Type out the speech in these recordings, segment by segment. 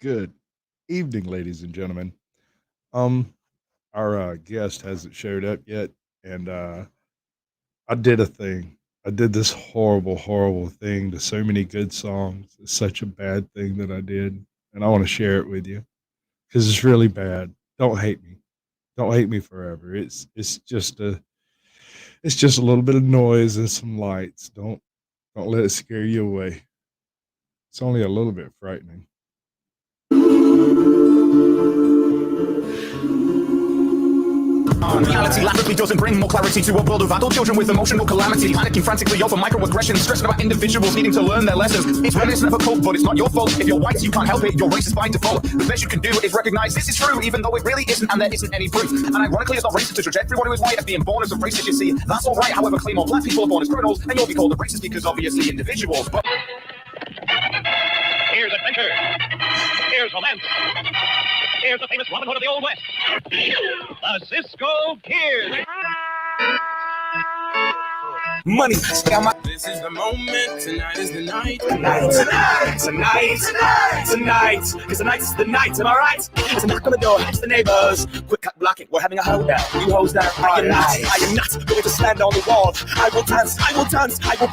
Good evening, ladies and gentlemen. Um, our guest hasn't showed up yet, and I did a thing. I did this horrible, horrible thing to so many good songs. It's such a bad thing that I did, and I want to share it with you because it's really bad. Don't hate me. Don't hate me forever. It's just a little bit of noise and some lights. Don't let it scare you away. It's only a little bit frightening. Reality laughably doesn't bring more clarity to a world of adult children with emotional calamity, panicking frantically over microaggressions, stressing about individuals needing to learn their lessons. It's reminiscent of a cult, but it's not your fault. If you're white, you can't help it. You're racist by default. The best you can do is recognize this is true, even though it really isn't, and there isn't any proof. And ironically, it's not racist to judge everyone who is white as being born as a racist. You see, that's all right. However, claim all black people are born as criminals, and you'll be called a racist because obviously individuals. But here's adventure. Here's romance. Here's the famous Robin Hood of the Old West. The Cisco Kid. money. This is the moment. Tonight is the night. Tonight. Cause tonight is the night, am I right? It's a knock on the door, it's the neighbors. Quick cut, block it, we're having a holdout. You hoes down, I am not going to stand on the wall. I will dance, I will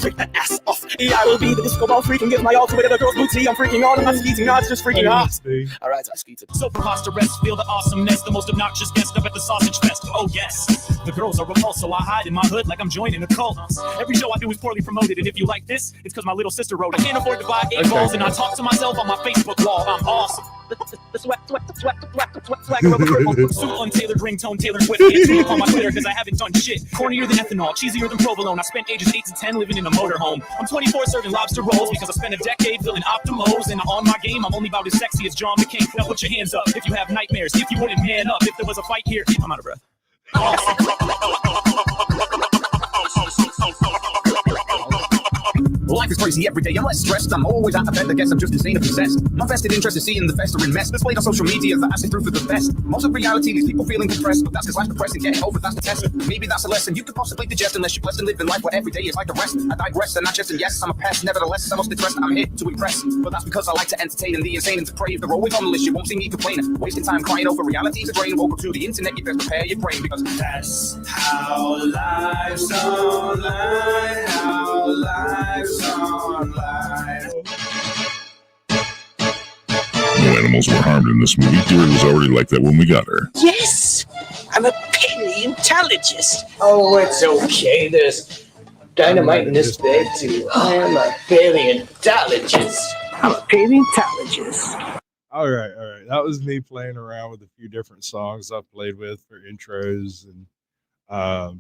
break that ass off. Yeah, I will be the disco ball freak and give my all to it. The girl's booty, I'm freaking on, I'm skeeting on, it's just freaking off. Alright, I skeeted. So preposterous, feel the awesomeness, the most obnoxious guest up at the sausage fest. Oh yes, the girls are repulsed, so I hide in my hood like I'm joining a cult. Every show I do is poorly promoted, and if you like this, it's because my little sister wrote it. I can't afford to buy 8 balls, and I talk to myself on my Facebook wall. I'm awesome. The swagger of a purple suit, untailored ringtone, tailored with me on my Twitter because I haven't done shit. Cornier than ethanol, cheesier than provolone. I spent ages 8 to 10 living in a motorhome. I'm 24 serving lobster rolls because I spent a decade filling Optimos, and on my game I'm only about as sexy as John McCain. Now put your hands up if you have nightmares, if you wouldn't man up, if there was a fight here. I'm out of breath. Life is crazy every day, I'm less stressed. I'm always out of bed, I guess I'm just insane and possessed. My vested interest is seeing the festering mess displayed on social media that asking through for the best. Most of reality leaves people feeling depressed, but that's because life's depressing, getting over that's the test. Maybe that's a lesson you could possibly digest unless you're blessed and live in life where every day is like the rest. I digress and not just, and yes, I'm a pest. Nevertheless, I'm most interest, I'm here to impress. But that's because I like to entertain and the insane and depraved. They're always on the list, you won't see me complaining. Wasting time crying over reality's a drain. Welcome to the internet, you best prepare your brain because that's how life's online, how life's online. No animals were harmed in this movie. Deer was already like that when we got her. Yes, I'm a paleontologist. Oh, it's okay. There's dynamite in this bed, too. I am a paleontologist. I'm a paleontologist. All right. That was me playing around with a few different songs I played with for intros, and I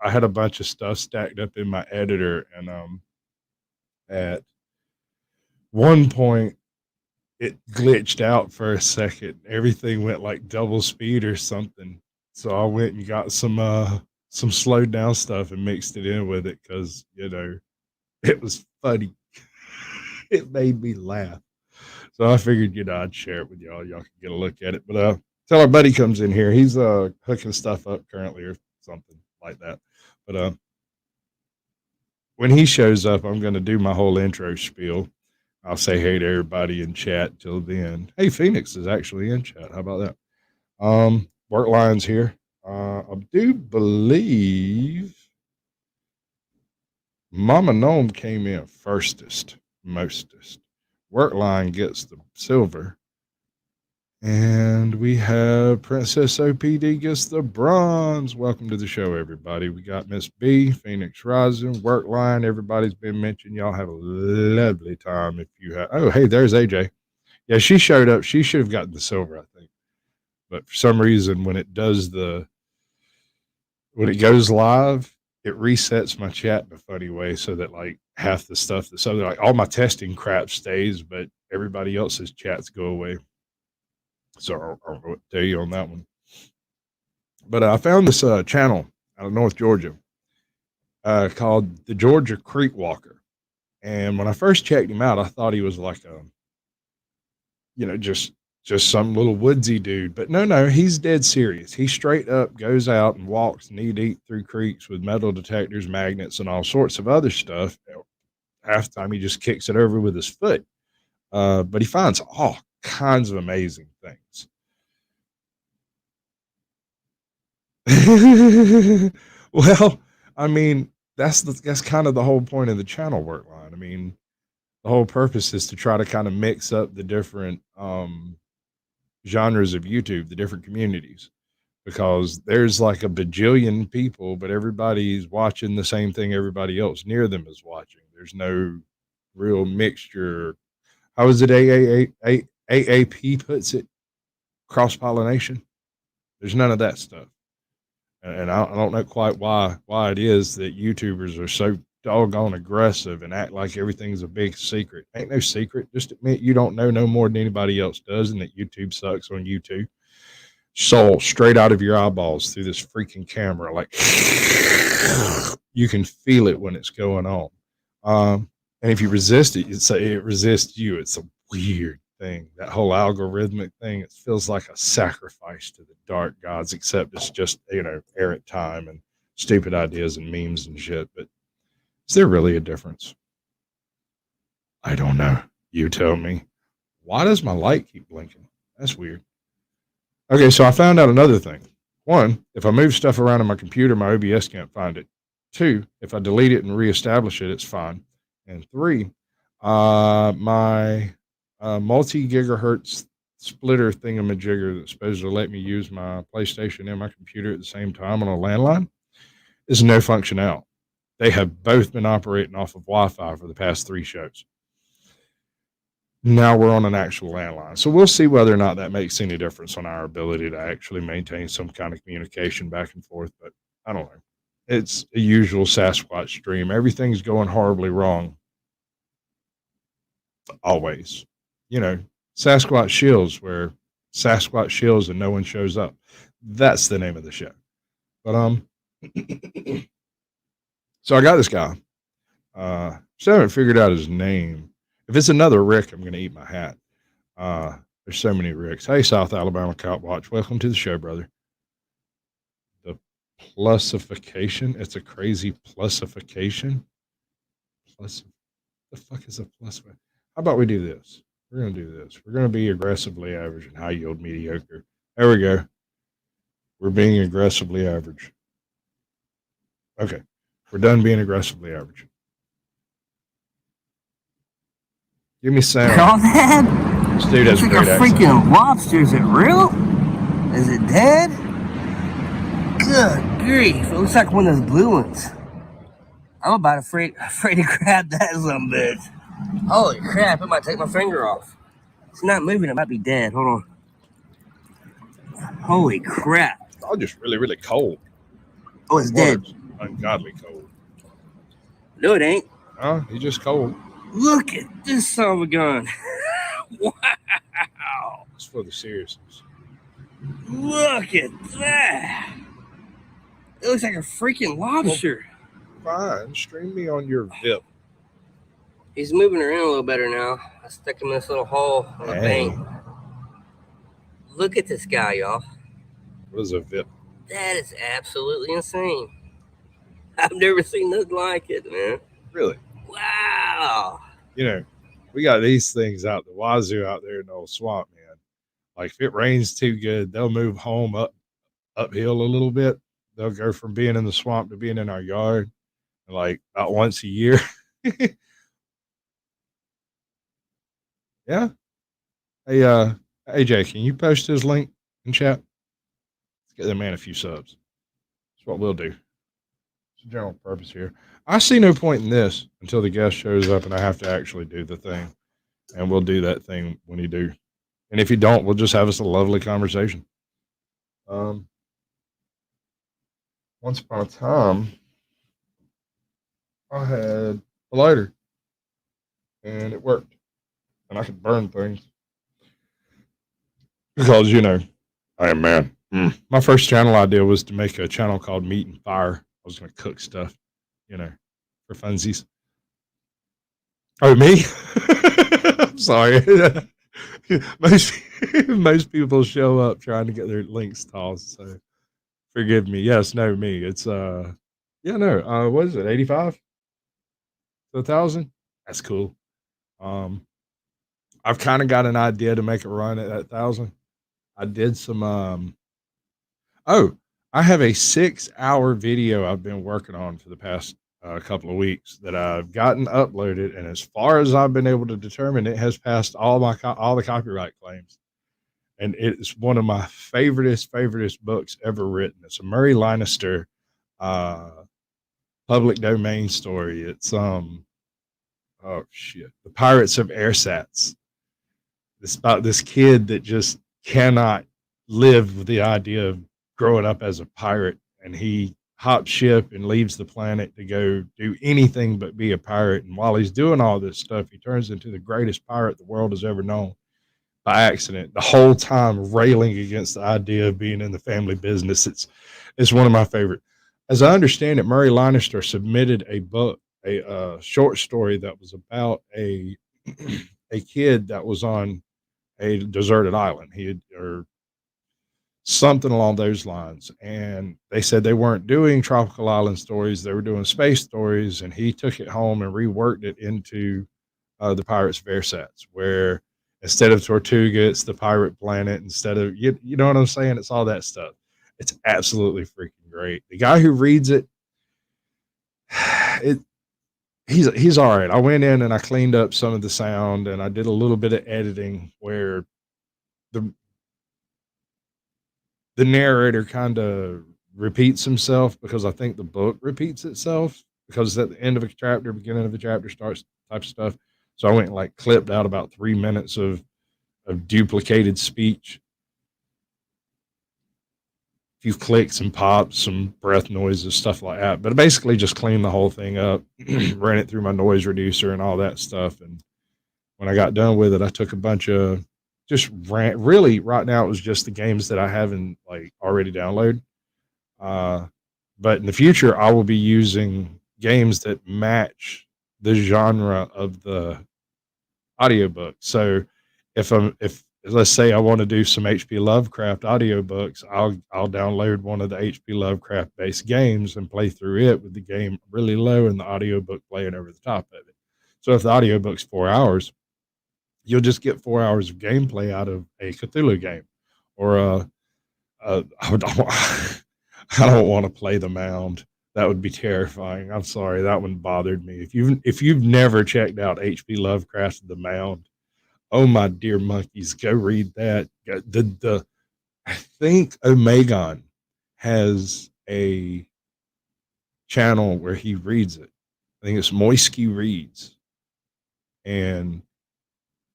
had a bunch of stuff stacked up in my editor, and at one point it glitched out for a second. Everything went like double speed or something. So I went and got some slowed down stuff and mixed it in with it because, it was funny. It made me laugh. So I figured, I'd share it with y'all. Y'all can get a look at it. But till our buddy comes in here, he's hooking stuff up currently or something like that. But when he shows up, I'm going to do my whole intro spiel. I'll say hey to everybody in chat till then. Hey, Phoenix is actually in chat. How about that? Work lines here. I do believe Mama Gnome came in mostest. Work line gets the silver. And we have Princess OPD gets the bronze. Welcome to the show, everybody. We got Miss B, PheonixRizin, Work Line. Everybody's been mentioned. Y'all have a lovely time if you have. Oh, hey, there's AJ. Yeah, she showed up. She should have gotten the silver, I think. But for some reason, when it goes live, it resets my chat in a funny way so that like half the stuff like all my testing crap stays, but everybody else's chats go away. So I don't know what to tell you on that one. But I found this channel out of North Georgia called the Georgia Creek Walker. And when I first checked him out, I thought he was like just some little woodsy dude. But no, he's dead serious. He straight up goes out and walks knee deep through creeks with metal detectors, magnets, and all sorts of other stuff. Half the time he just kicks it over with his foot. But he finds all kinds of amazing things. Well, I mean, that's kind of the whole point of the channel work line. I mean, the whole purpose is to try to kind of mix up the different genres of YouTube, the different communities, because there's like a bajillion people, but everybody's watching the same thing everybody else near them is watching. There's no real mixture. How is it AAP puts it? Cross pollination. There's none of that stuff. And I don't know quite why it is that YouTubers are so doggone aggressive and act like everything's a big secret. Ain't no secret. Just admit you don't know no more than anybody else does, and that YouTube sucks on YouTube. Soul straight out of your eyeballs through this freaking camera, like you can feel it when it's going on. And if you resist it, you'd say it resists you. It's a weird thing. That whole algorithmic thing, it feels like a sacrifice to the dark gods, except it's just, errant time and stupid ideas and memes and shit. But is there really a difference? I don't know. You tell me. Why does my light keep blinking? That's weird. Okay, so I found out another thing. One, if I move stuff around in my computer, my OBS can't find it. Two, if I delete it and reestablish it, it's fine. And three, my multi-gigahertz splitter thingamajigger that's supposed to let me use my PlayStation and my computer at the same time on a landline is no function out. They have both been operating off of Wi-Fi for the past 3 shows. Now we're on an actual landline. So we'll see whether or not that makes any difference on our ability to actually maintain some kind of communication back and forth. But I don't know. It's a usual Sasquatch stream. Everything's going horribly wrong. Always. Sasquatch Shills, where Sasquatch Shills and no one shows up. That's the name of the show. But so I got this guy. Still haven't figured out his name. If it's another Rick, I'm going to eat my hat. There's so many Ricks. Hey, South Alabama Cop Watch. Welcome to the show, brother. The plusification. It's a crazy plusification. Plus, the fuck is a plus? How about we do this? We're going to do this. We're going to be aggressively average and high yield mediocre. There we go. We're being aggressively average. Okay. We're done being aggressively average. Give me sound. Call that? This dude has it's a like great a accent. freaking lobster. Is it real? Is it dead? Good grief. It looks like one of those blue ones. I'm about afraid to grab that some bitch. Holy crap, it might take my finger off. It's not moving, it might be dead. Hold on. Holy crap. It's all just really, really cold. Oh, it's dead. Ungodly cold. No, it ain't. He's just cold. Look at this son of a gun. Wow. It's for the seriousness. Look at that. It looks like a freaking lobster. Fine. Stream me on your VIP. He's moving around a little better now. I stuck him in this little hole on the bank. Look at this guy, y'all. What is a VIP? That is absolutely insane. I've never seen nothing like it, man. Really? Wow. We got these things out the wazoo out there in the old swamp, man. Like if it rains too good, they'll move home uphill a little bit. They'll go from being in the swamp to being in our yard, like about once a year. Yeah. Hey, AJ, can you post his link in chat? Let's get that man a few subs. That's what we'll do. It's a general purpose here. I see no point in this until the guest shows up and I have to actually do the thing. And we'll do that thing when you do. And if you don't, we'll just have us a lovely conversation. Once upon a time, I had a lighter. And it worked. And I could burn things. Because, I am man. My first channel idea was to make a channel called Meat and Fire. I was going to cook stuff, for funsies. Oh, me? I'm sorry. most people show up trying to get their links tossed, so forgive me. Yes, no, me. It's, what is it, 85? 1,000? That's cool. I've kind of got an idea to make a run at that 1,000. I did some. Oh, I have a 6-hour video I've been working on for the past couple of weeks that I've gotten uploaded, and as far as I've been able to determine, it has passed all all the copyright claims, and it's one of my favoriteest books ever written. It's a Murray Leinster uh, public domain story. It's oh shit, The Pirates of Airsats. It's about this kid that just cannot live with the idea of growing up as a pirate, and he hops ship and leaves the planet to go do anything but be a pirate. And while he's doing all this stuff, he turns into the greatest pirate the world has ever known by accident. The whole time railing against the idea of being in the family business. It's one of my favorite. As I understand it, Murray Leinster submitted a book, a short story that was about a a kid that was on a deserted island. He had, or something along those lines. And they said they weren't doing tropical island stories, they were doing space stories. And he took it home and reworked it into the Pirates of Airsats, where instead of Tortuga, it's the pirate planet. Instead of, you know what I'm saying? It's all that stuff. It's absolutely freaking great. The guy who reads it, he's all right. I went in and I cleaned up some of the sound, and I did a little bit of editing where the narrator kind of repeats himself, because I think the book repeats itself, because at the end of a chapter, beginning of a chapter starts type of stuff. So I went and like clipped out about 3 minutes of duplicated speech, a few clicks and pops, some breath noises, stuff like that. But I basically just cleaned the whole thing up, ran it through my noise reducer and all that stuff. And when I got done with it, I took a bunch of really right now it was just the games that I haven't like already downloaded. But in the future, I will be using games that match the genre of the audiobook. So if let's say I want to do some HP Lovecraft audiobooks, I'll download one of the HP Lovecraft based games and play through it with the game really low and the audiobook playing over the top of it. So if the audiobook's 4 hours, you'll just get 4 hours of gameplay out of a Cthulhu game, or I don't want to play the Mound. That would be terrifying. I'm sorry, that one bothered me. If you've never checked out H.P. Lovecraft's The Mound, oh my dear monkeys, go read that. I think Omegon has a channel where he reads it. I think it's Moisky Reads, and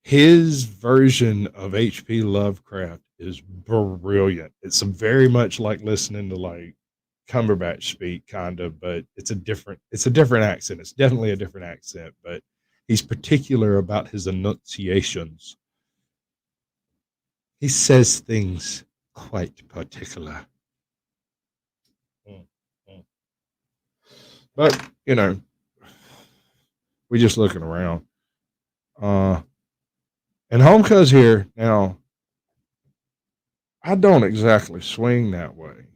his version of H.P. Lovecraft is brilliant. It's very much like listening to like Cumberbatch speak, kind of, but it's a different accent. It's definitely a different accent, but he's particular about his enunciations. He says things quite particular. But, you know, we're just looking around. And Homecuz here, now, I don't exactly swing that way.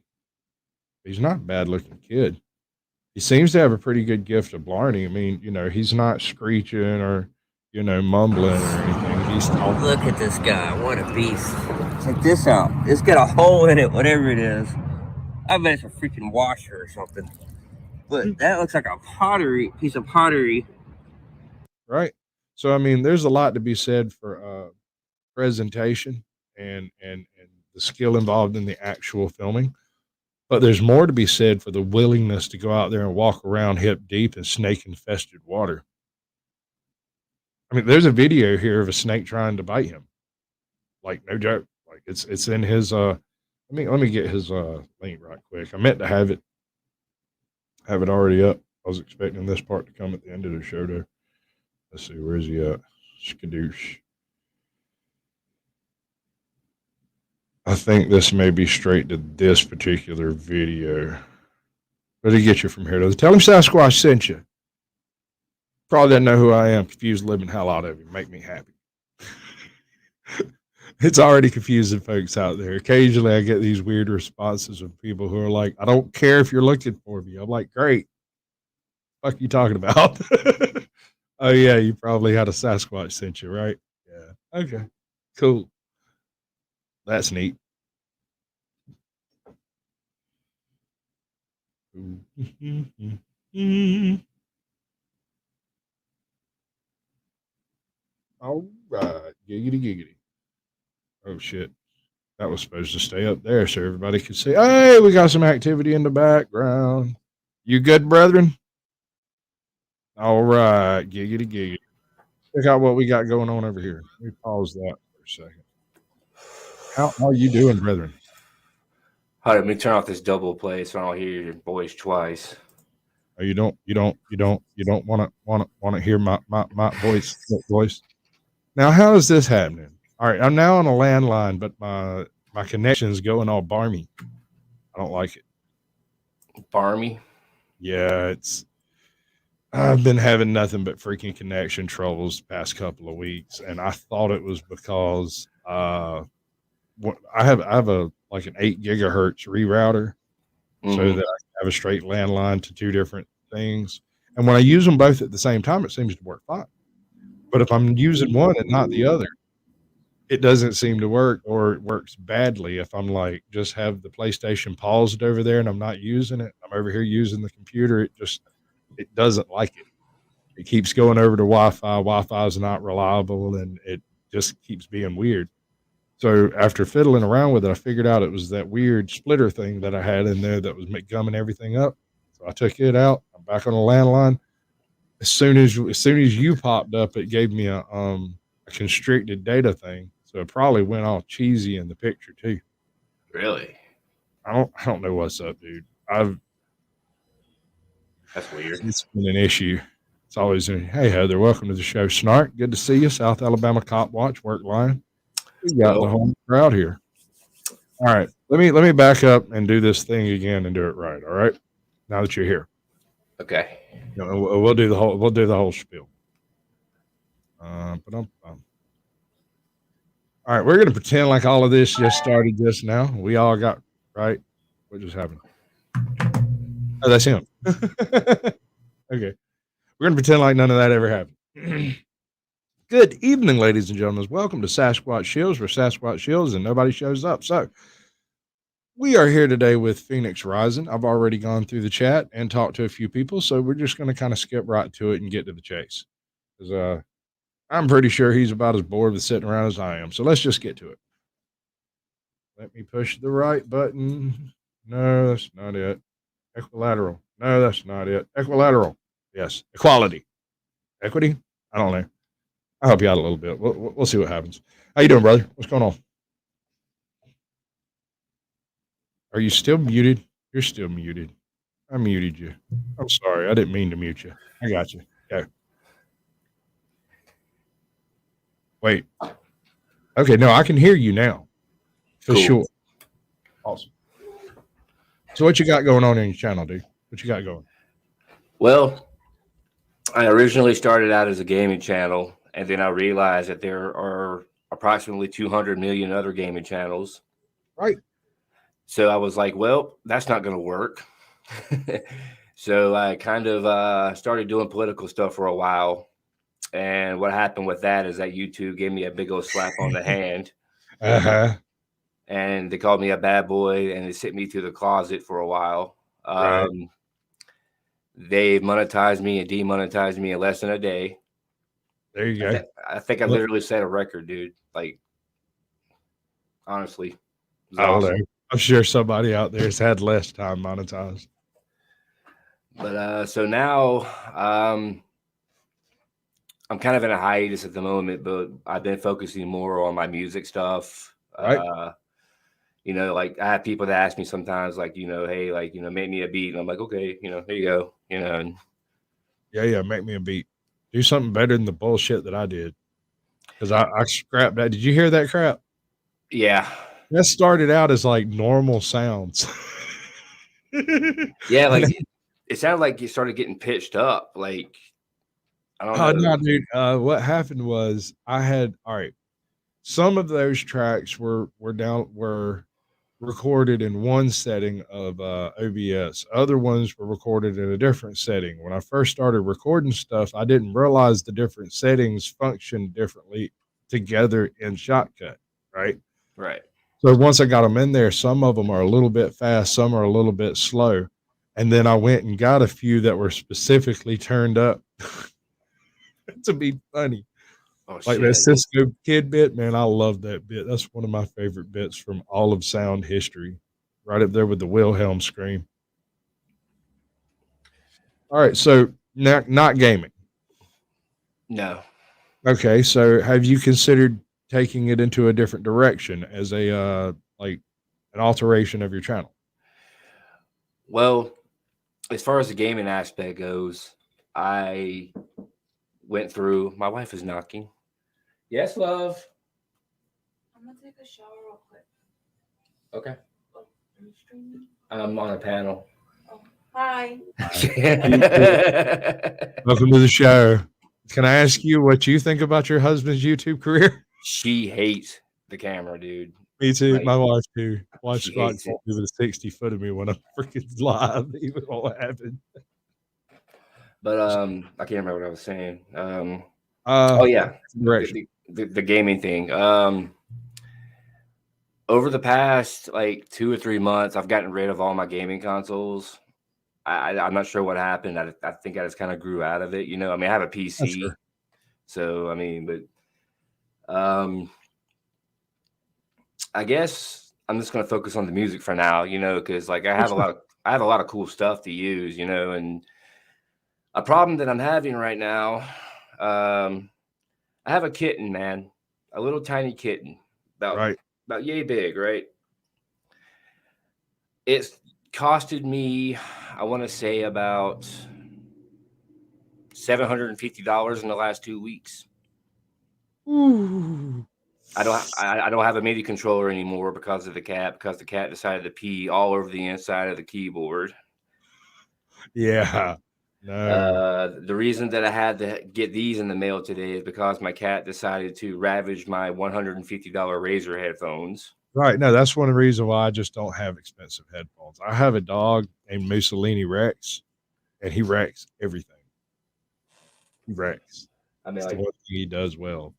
He's not a bad looking kid. He seems to have a pretty good gift of blarney. I mean, you know, he's not screeching or, you know, mumbling or anything. He's talking. Look at this guy. What a beast. Check this out. It's got a hole in it, whatever it is. I bet it's a freaking washer or something. But that looks like a piece of pottery. Right. So, I mean, there's a lot to be said for presentation and the skill involved in the actual filming. But there's more to be said for the willingness to go out there and walk around hip deep in snake infested water. I mean, there's a video here of a snake trying to bite him. Like, no joke. Like, it's in his let me get his link right quick. I meant to have it already up. I was expecting this part to come at the end of the show though. Let's see, where is he at? Skadoosh. I think this may be straight to this particular video. But to get you from here to tell him Sasquatch sent you. Probably doesn't know who I am. Confused the living hell out of him. Make me happy. It's already confusing folks out there. Occasionally I get these weird responses from people who are like, I don't care if you're looking for me. I'm like, great. What the fuck are you talking about? Oh yeah, you probably had a Sasquatch sent you, right? Yeah. Okay. Cool. That's neat. All right. Giggity giggity. Oh shit. That was supposed to stay up there so everybody could see. Hey, we got some activity in the background. You good, brethren? All right. Giggity giggity. Check out what we got going on over here. Let me pause that for a second. How are you doing, brethren? All right, let me turn off this double play so I don't hear your voice twice. Oh, you don't want to hear my voice. Now, how is this happening? All right, I'm now on a landline, but my connection's going all barmy. I don't like it. Barmy? Yeah, I've been having nothing but freaking connection troubles the past couple of weeks, and I thought it was because I have a like an 8 gigahertz rerouter, so that I can have a straight landline to two different things. And when I use them both at the same time, it seems to work fine. But if I'm using one and not the other, it doesn't seem to work, or it works badly if I'm like just have the PlayStation paused over there and I'm not using it. I'm over here using the computer. It doesn't like it. It keeps going over to Wi-Fi. Wi-Fi is not reliable, and it just keeps being weird. So after fiddling around with it, I figured out it was that weird splitter thing that I had in there that was gumming everything up. So I took it out. I'm back on a landline. As soon as you popped up, it gave me a constricted data thing. So it probably went all cheesy in the picture too. Really? I don't know what's up, dude. That's weird. It's been an issue. It's always hey Heather, welcome to the show. Snark, good to see you. South Alabama Cop Watch, work line. We got the whole crowd here. All right, let me back up and do this thing again and do it right. All right, now that you're here. Okay. We'll do the whole spiel. All right, we're gonna pretend like all of this just started just now. We all got right. What just happened? Oh, that's him. Okay, we're gonna pretend like none of that ever happened. Good evening, ladies and gentlemen. Welcome to Sasquatch Shills, where Sasquatch Shills and nobody shows up. So we are here today with PheonixRizin. I've already gone through the chat and talked to a few people, so we're just going to kind of skip right to it and get to the chase. Because I'm pretty sure he's about as bored with sitting around as I am. So let's just get to it. Let me push the right button. No, that's not it. Equilateral. No, that's not it. Equilateral. Yes. Equality. Equity? I don't know. I'll help you out a little bit. We'll see what happens. How you doing, brother? What's going on? Are you still muted? You're still muted. I muted you. I'm sorry. I didn't mean to mute you. I got you. Okay. Wait. Okay, no, I can hear you now. For sure. Awesome. So what you got going on in your channel, dude? What you got going? Well, I originally started out as a gaming channel, and then I realized that there are approximately 200 million other gaming channels. Right. So I was like, well, that's not going to work. So I kind of started doing political stuff for a while. And what happened with that is that YouTube gave me a big old slap on the hand. Uh-huh. And they called me a bad boy, and they sent me to the closet for a while. Right. They monetized me and demonetized me in less than a day. There you go. I think I literally set a record, dude. Like, honestly. Awesome. I'm sure somebody out there has had less time monetized. But so now I'm kind of in a hiatus at the moment, but I've been focusing more on my music stuff. Right. You know, like I have people that ask me sometimes, like, you know, hey, like, you know, make me a beat. And I'm like, okay, you know, here you go. You know, and yeah, make me a beat. Do something better than the bullshit that I did. Because I scrapped that. Did you hear that crap? Yeah. That started out as like normal sounds. Yeah, like it sounded like you started getting pitched up. Like, I don't know. No, dude. What happened was all right. Some of those tracks were recorded in one setting of OBS. Other ones were recorded in a different setting. When I first started recording stuff, I didn't realize the different settings functioned differently together in Shotcut, right? Right. So once I got them in there, some of them are a little bit fast, some are a little bit slow. And then I went and got a few that were specifically turned up to be funny. Oh, Like shit. that Cisco Kid bit, man, I love that bit. That's one of my favorite bits from all of sound history. Right up there with the Wilhelm scream. All right, so not gaming. No. Okay, so have you considered taking it into a different direction as a like an alteration of your channel? Well, as far as the gaming aspect goes, I went through. My wife is knocking. Yes, love. I'm gonna take a shower real quick. Okay. Oh, are you streaming? I'm on a panel. Oh, hi. Welcome to the show. Can I ask you what you think about your husband's YouTube career? She hates the camera, dude. Me too. Like, My wife too. Watch she Scott hates it. with a 60 foot of me when I'm freaking live. Even what happened. But I can't remember what I was saying. Oh yeah, the gaming thing. Over the past like 2 or 3 months, I've gotten rid of all my gaming consoles. I'm not sure what happened. I think I just kind of grew out of it. You know, I mean, I have a PC, sure. so I mean, but I guess I'm just gonna focus on the music for now. You know, because like I have a lot of cool stuff to use. You know, and a problem that I'm having right now. I have a kitten, man, a little tiny kitten, about yay big, right? It's costed me, I want to say, about $750 in the last 2 weeks. Ooh. I don't have a MIDI controller anymore because of the cat, because the cat decided to pee all over the inside of the keyboard. Yeah. No. The reason that I had to get these in the mail today is because my cat decided to ravage my $150 Razer headphones. Right. No, that's one of the reasons why I just don't have expensive headphones. I have a dog named Mussolini Rex, and he wrecks everything. He wrecks. I mean, it's like, the one thing he does well.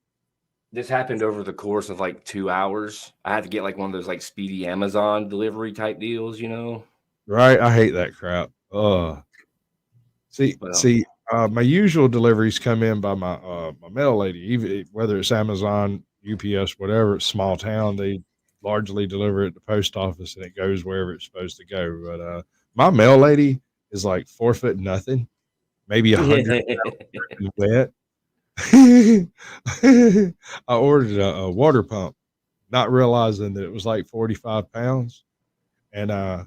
This happened over the course of like 2 hours. I had to get like one of those like speedy Amazon delivery type deals, you know? Right. I hate that crap. See, my usual deliveries come in by my mail lady, even whether it's Amazon, UPS, whatever. It's small town, they largely deliver it at the post office, and it goes wherever it's supposed to go. But my mail lady is like 4 foot nothing, maybe 100 wet. I ordered a water pump, not realizing that it was like 45 pounds, and I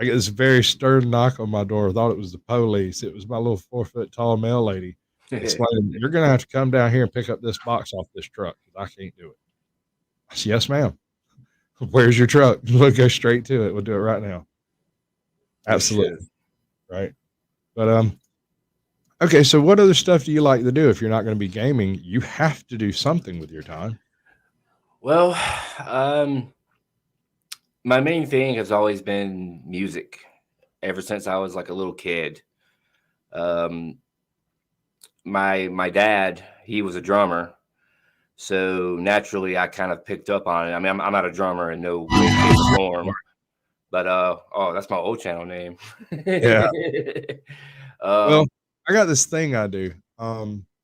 get this very stern knock on my door. I thought it was the police. It was my little 4 foot tall mail lady explaining, "You're going to have to come down here and pick up this box off this truck because I can't do it." I said, "Yes, ma'am." "Where's your truck?" "We'll go straight to it. We'll do it right now." Absolutely. Right. But okay. So what other stuff do you like to do? If you're not going to be gaming, you have to do something with your time. Well, my main thing has always been music ever since I was like a little kid. My dad, he was a drummer, so naturally I kind of picked up on it. I mean, I'm not a drummer in no way, shape, or form, but oh, that's my old channel name. Yeah. Well, I got this thing I do.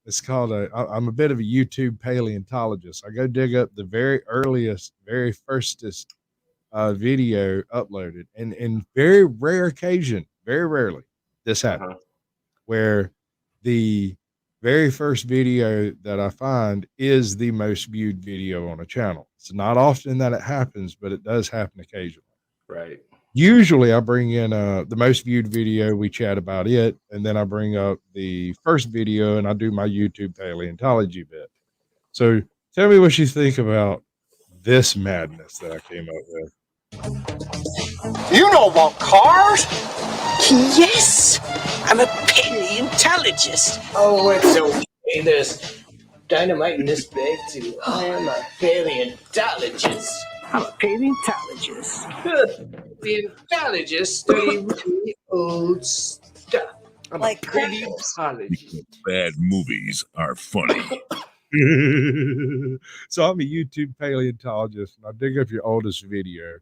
It's called I'm a bit of a YouTube paleontologist. I go dig up the very earliest, very firstest video uploaded, and in very rare occasion, very rarely, this happens, where the very first video that I find is the most viewed video on a channel. It's not often that it happens, but it does happen occasionally. Right. Usually I bring in the most viewed video, we chat about it, and then I bring up the first video and I do my YouTube paleontology bit. So tell me what you think about this madness that I came up with. You know about cars? Yes, I'm a paleontologist. Oh, it's okay. There's dynamite in this bag too. I am a paleontologist. I'm a paleontologist. Paleontologist study really old stuff. I'm like a paleontologist. Bad movies are funny. So I'm a YouTube paleontologist, and I dig up your oldest video.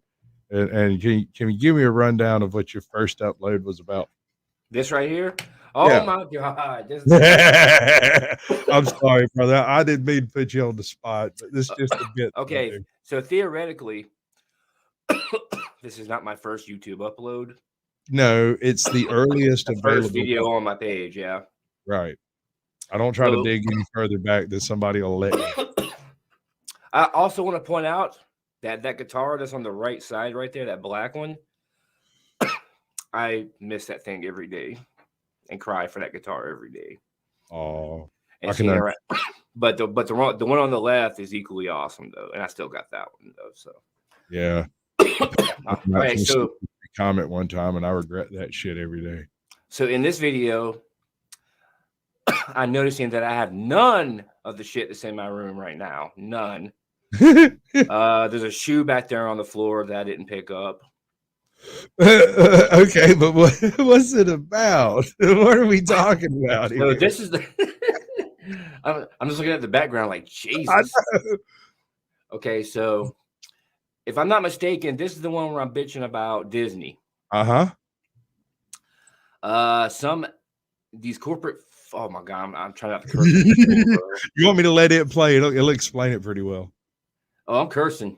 And can you give me a rundown of what your first upload was about? This right here. Oh Yeah. my god! I'm sorry, brother. I didn't mean to put you on the spot, but this is just a bit. Okay, so theoretically, this is not my first YouTube upload. No, it's the earliest the available first video on my page. Yeah. Right. I don't try to dig any further back than somebody will let you. I also want to point out that guitar that's on the right side right there, that black one, I miss that thing every day and cry for that guitar every day. Oh, and seeing it but the one on the left is equally awesome though, and I still got that one though. So yeah. All right, so comment one time, and I regret that shit every day. So in this video, I'm noticing that I have none of the shit that's in my room right now. None. There's a shoe back there on the floor that I didn't pick up. Okay, but what's it about? What are we talking about here? So this is the I'm just looking at the background like Jesus. Okay, so if I'm not mistaken, this is the one where I'm bitching about Disney. These corporate. Oh my god, I'm trying not to curse. You want me to let it play? It'll explain it pretty well. Oh, I'm cursing.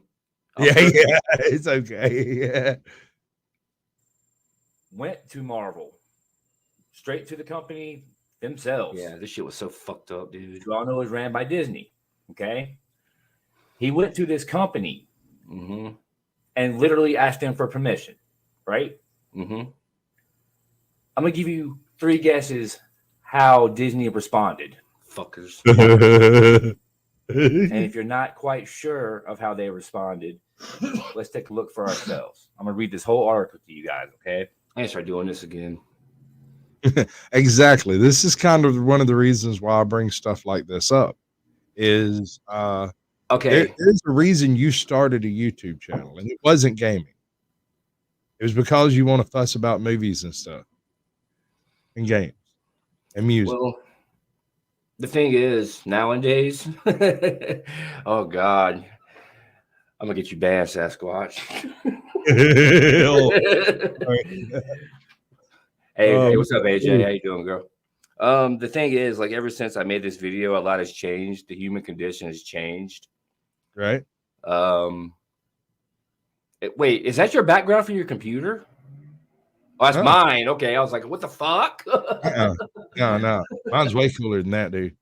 Yeah, it's okay. Yeah. Went to Marvel, straight to the company themselves. Yeah, this shit was so fucked up, dude. You all know it was ran by Disney. Okay, he went to this company and literally asked them for permission, right? I'm gonna give you 3 guesses how Disney responded. Fuckers. And if you're not quite sure of how they responded, let's take a look for ourselves. I'm gonna read this whole article to you guys, okay? I ain't start doing this again. Exactly. This is kind of one of the reasons why I bring stuff like this up. Is okay. There's a reason you started a YouTube channel, and it wasn't gaming. It was because you want to fuss about movies and stuff, and games, and music. Well, the thing is, nowadays, oh God, I'm gonna get you banned, Sasquatch. Hey, what's up, AJ? How you doing, girl? The thing is, like, ever since I made this video, a lot has changed. The human condition has changed. Right. Wait, is that your background for your computer? Oh, that's mine. Okay, I was like, what the fuck? No, mine's way cooler than that, dude.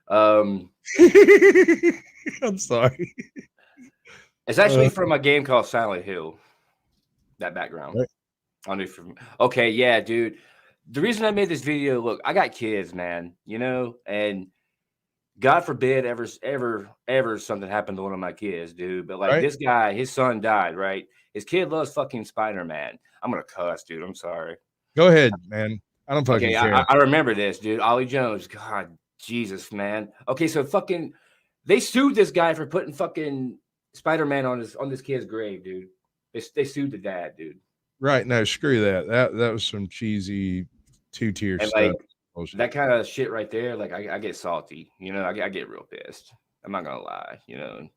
I'm sorry. It's actually from a game called Silent Hill. That background. Right. Okay, yeah, dude. The reason I made this video, look, I got kids, man, you know, and God forbid ever something happened to one of my kids, dude. But like this guy, his son died, right? His kid loves fucking Spider-Man. I'm gonna cuss, dude. I'm sorry. Go ahead, man. I don't fucking care. I remember this, dude. Ollie Jones. God, Jesus, man. Okay, so fucking they sued this guy for putting fucking Spider-Man on this kid's grave, dude. They sued the dad, dude. Right. No, screw that. That was some cheesy 2-tier stuff. Like, that kind of shit right there, like I get salty, you know, I get real pissed. I'm not gonna lie, you know.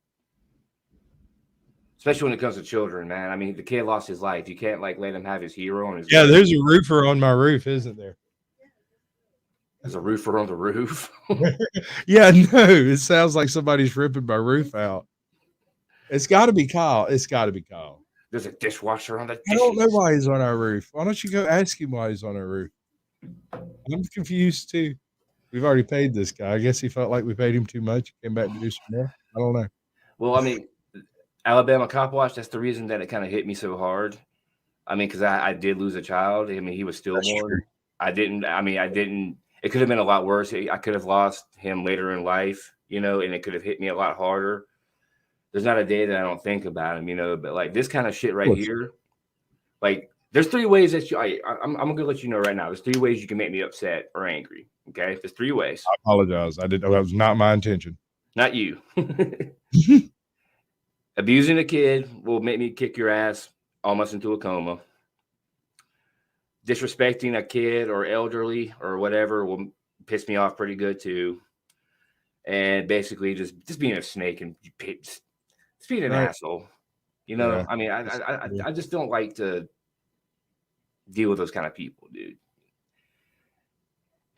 Especially when it comes to children, man. I mean, the kid lost his life. You can't like let him have his hero on his life. There's a roofer on my roof, isn't there? There's a roofer on the roof. Yeah, no, it sounds like somebody's ripping my roof out. It's gotta be Kyle. It's gotta be Kyle. There's a dishwasher on the dishes. I don't know why he's on our roof. Why don't you go ask him why he's on our roof? I'm confused too. We've already paid this guy. I guess he felt like we paid him too much. Came back to do some more. I don't know. Well, I mean, Alabama Cop Watch, that's the reason that it kind of hit me so hard. I mean, because I did lose a child. I mean, he was stillborn. I didn't. It could have been a lot worse. I could have lost him later in life, you know, and it could have hit me a lot harder. There's not a day that I don't think about him, you know, but like this kind of shit right here, like there's 3 ways that I'm gonna let you know right now. There's 3 ways you can make me upset or angry. Okay, there's 3 ways. I apologize. That was not my intention. Not you. Abusing a kid will make me kick your ass almost into a coma. Disrespecting a kid or elderly or whatever will piss me off pretty good too. and basically just being a snake and just being an asshole. You know, Yeah. I mean, I just don't like to deal with those kind of people, dude.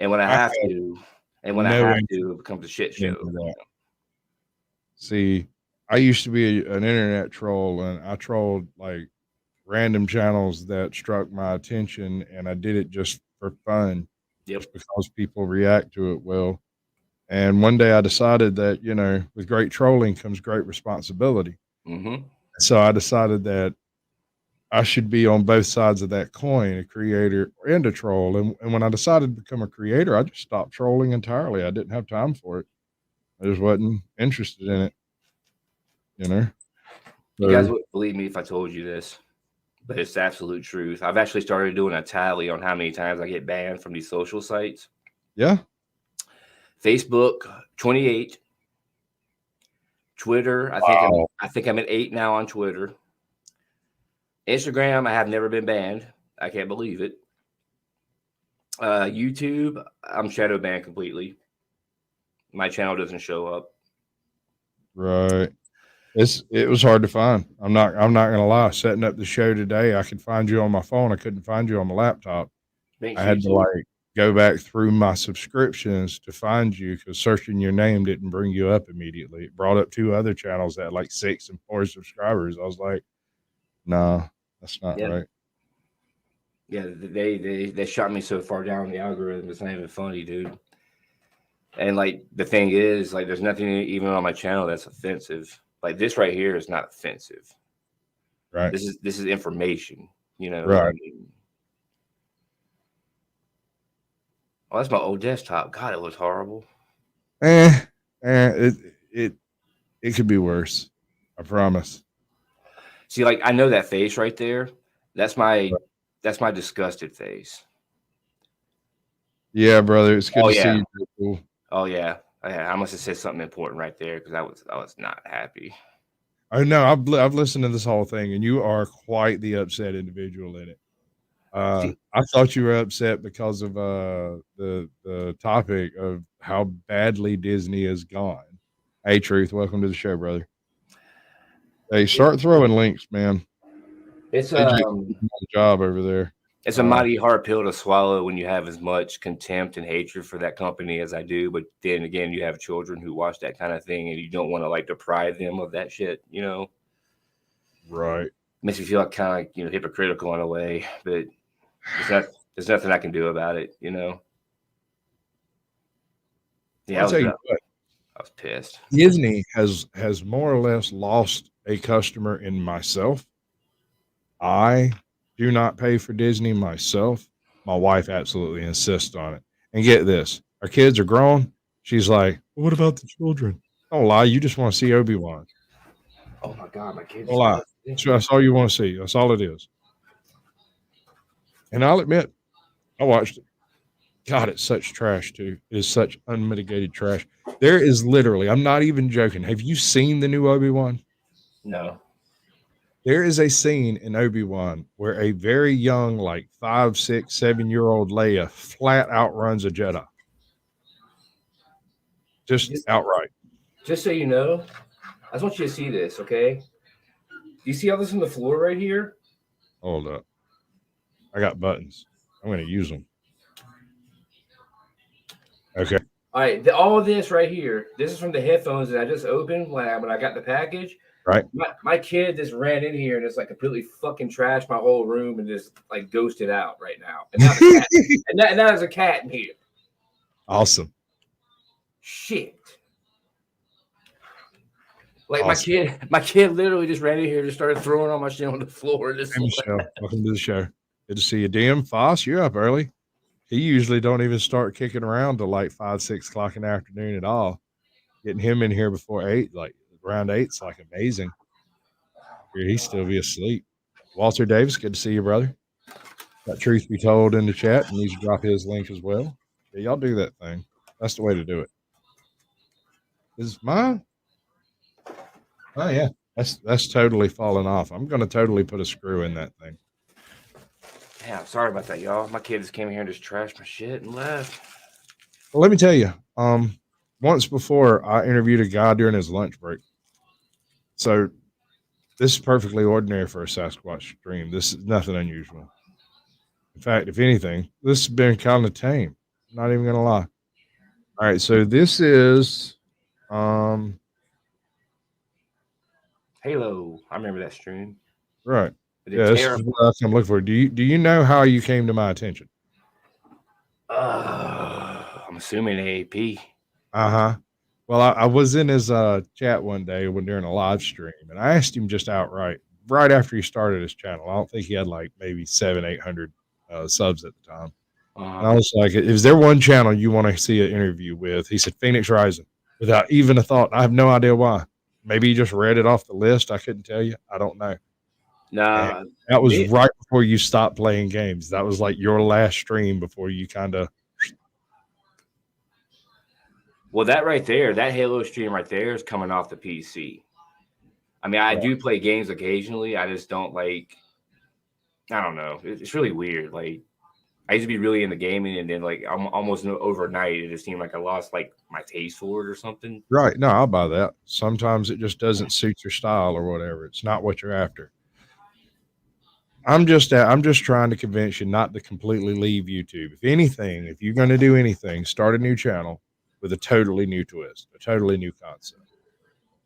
And when I have to, it becomes a shit show. See, I used to be an internet troll, and I trolled like random channels that struck my attention, and I did it just for fun, just because people react to it well. And one day I decided that, you know, with great trolling comes great responsibility. Mm-hmm. So I decided that I should be on both sides of that coin, a creator and a troll. And when I decided to become a creator, I just stopped trolling entirely. I didn't have time for it. I just wasn't interested in it, you know? You guys wouldn't believe me if I told you this, but it's the absolute truth. I've actually started doing a tally on how many times I get banned from these social sites. Yeah. Facebook, 28. Twitter, I think I'm at 8 now on Twitter. Instagram, I have never been banned. I can't believe it. YouTube, I'm shadow banned completely. My channel doesn't show up. Right. It was hard to find. I'm not gonna lie. Setting up the show today, I could find you on my phone. I couldn't find you on my laptop. I had to like go back through my subscriptions to find you because searching your name didn't bring you up immediately. It brought up 2 other channels that had like 6 and 4 subscribers. I was like, nah, that's not right. Yeah, they shot me so far down the algorithm. It's not even funny, dude. And like the thing is, like, there's nothing even on my channel that's offensive. Like this right here is not offensive. Right. This is information, you know. Right. I mean, oh, that's my old desktop. God, it looks horrible. It could be worse. I promise. See, like I know that face right there. That's my disgusted face. Yeah, brother. It's good to see you. Cool. Oh yeah. I must have said something important right there because I was not happy. I know. I've listened to this whole thing, and you are quite the upset individual in it. I thought you were upset because of the topic of how badly Disney has gone. Hey, Truth, welcome to the show, brother. Hey, start throwing links, man. It's a job over there. It's a mighty hard pill to swallow when you have as much contempt and hatred for that company as I do. But then again, you have children who watch that kind of thing, and you don't want to like deprive them of that shit, you know? Right. Makes me feel like kind of like, you know, hypocritical in a way, but there's nothing I can do about it, you know? Yeah, I was pissed. Disney has more or less lost a customer in myself. I do not pay for Disney myself. My wife absolutely insists on it. And get this, our kids are grown. She's like, well, what about the children? Don't lie. You just want to see Obi-Wan. Oh my God, my kids. Don't lie. That's all you want to see. That's all it is. And I'll admit, I watched it. God, it's such trash too. It is such unmitigated trash. There is literally, I'm not even joking. Have you seen the new Obi-Wan? No. There is a scene in Obi-Wan where a very young, like 5, 6, 7-year-old Leia flat out runs a Jedi. Just outright. Just so you know, I just want you to see this, okay? Do you see all this on the floor right here? Hold up. I got buttons. I'm going to use them. Okay. All right. All of this right here, this is from the headphones that I just opened when I got the package. Right. My kid just ran in here and just like completely fucking trashed my whole room and just like ghosted out right now. And now, and now there's a cat in here. Awesome. Shit. Like awesome. my kid literally just ran in here and just started throwing all my shit on the floor. Welcome to the show. Good to see you. DM Foss, you're up early. He usually don't even start kicking around till like 5, 6 o'clock in the afternoon at all. Getting him in here before 8, like around 8's like amazing. He'd still be asleep. Walter Davis, good to see you, brother. Got Truth Be Told in the chat, and needs to drop his link as well. Yeah, y'all do that thing. That's the way to do it. Is mine? Oh yeah, that's totally falling off. I'm gonna totally put a screw in that thing. Yeah, I'm sorry about that, y'all. My kid just came here and just trashed my shit and left. Well, let me tell you, once before, I interviewed a guy during his lunch break. So this is perfectly ordinary for a Sasquatch stream. This is nothing unusual. In fact, if anything, this has been kind of tame. Not even gonna lie. All right, so this is Halo. I remember that stream. right. It Yeah, did this is terrible. what I'm looking for. Do you know how you came to my attention? I'm assuming AAP. Uh-huh. Well, I was in his chat one day when during a live stream, and I asked him just outright, right after he started his channel. I don't think he had like maybe 700-800 subs at the time. And I was like, is there one channel you want to see an interview with? He said PheonixRizin, without even a thought. I have no idea why. Maybe he just read it off the list. I couldn't tell you. I don't know. And Nah, that was right before you stopped playing games. That was like your last stream before you kind of. Well, that right there, that Halo stream right there is coming off the PC. I mean, I do play games occasionally. I just don't like. I don't know. It's really weird. Like, I used to be really into gaming, and then like almost overnight, it just seemed like I lost like my taste for it or something. Right. No, I'll buy that. Sometimes it just doesn't suit your style or whatever. It's not what you're after. I'm just trying to convince you not to completely leave YouTube. If anything, if you're going to do anything, start a new channel with a totally new twist, a totally new concept.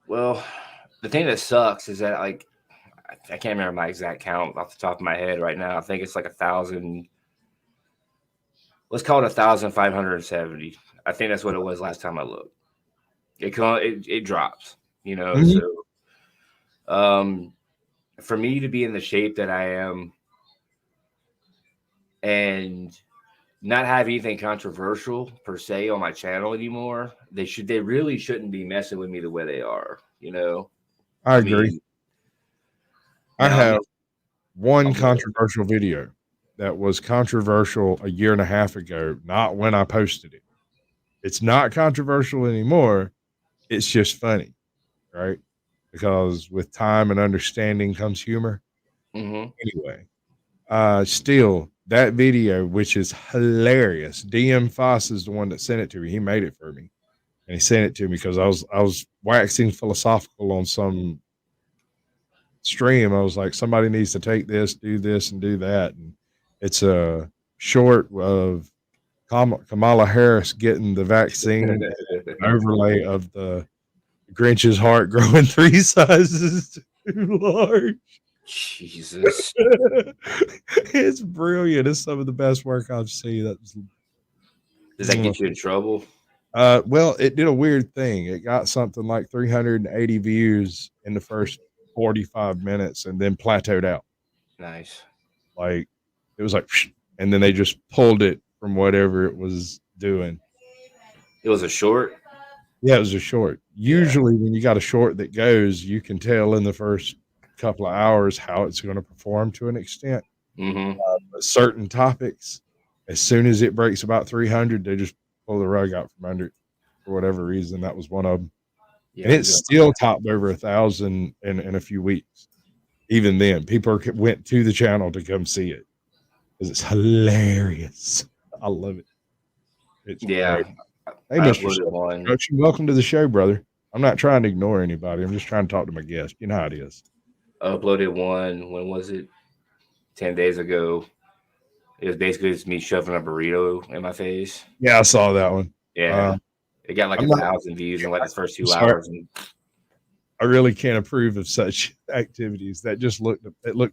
Well, the thing that sucks is that like I can't remember my exact count off the top of my head right now. I think it's like 1,000. Let's call it 1,570. I think that's what it was last time I looked. It drops, you know. So, for me to be in the shape that I am and not have anything controversial per se on my channel anymore, they really shouldn't be messing with me the way they are, you know. I agree. Mean, I have one controversial video that was controversial a year and a half ago, not when I posted it. It's not controversial anymore. It's just funny, right? Because with time and understanding comes humor. Anyway, still that video, which is hilarious. DM Foss is the one that sent it to me. He made it for me, and he sent it to me because I was waxing philosophical on some stream. I was like, somebody needs to take this, do this, and do that. And it's a short of Kamala Harris getting the vaccine, and an overlay of the Grinch's heart growing 3 sizes too large. Jesus. It's brilliant. It's some of the best work I've seen. Does that get you in trouble? Well, it did a weird thing. It got something like 380 views in the first 45 minutes and then plateaued out. Nice. Like it was like, and then they just pulled it from whatever it was doing. It was a short? Yeah, it was a short. Usually when you got a short that goes, you can tell in the first couple of hours how it's going to perform to an extent. But certain topics, as soon as it breaks about 300, they just pull the rug out from under it for whatever reason. That was one of them. Yeah, and it's still topped over 1,000 in a few weeks. Even then, people went to the channel to come see it because it's hilarious. I love it. It's great. Hey, Mr. Production, welcome to the show, brother. I'm not trying to ignore anybody. I'm just trying to talk to my guest. You know how it is. I uploaded one. When was it? 10 days ago. It was basically just me shoving a burrito in my face. Yeah, I saw that one. Yeah. It got like 1,000 views in like the first 2 hours. And I really can't approve of such activities. That just looked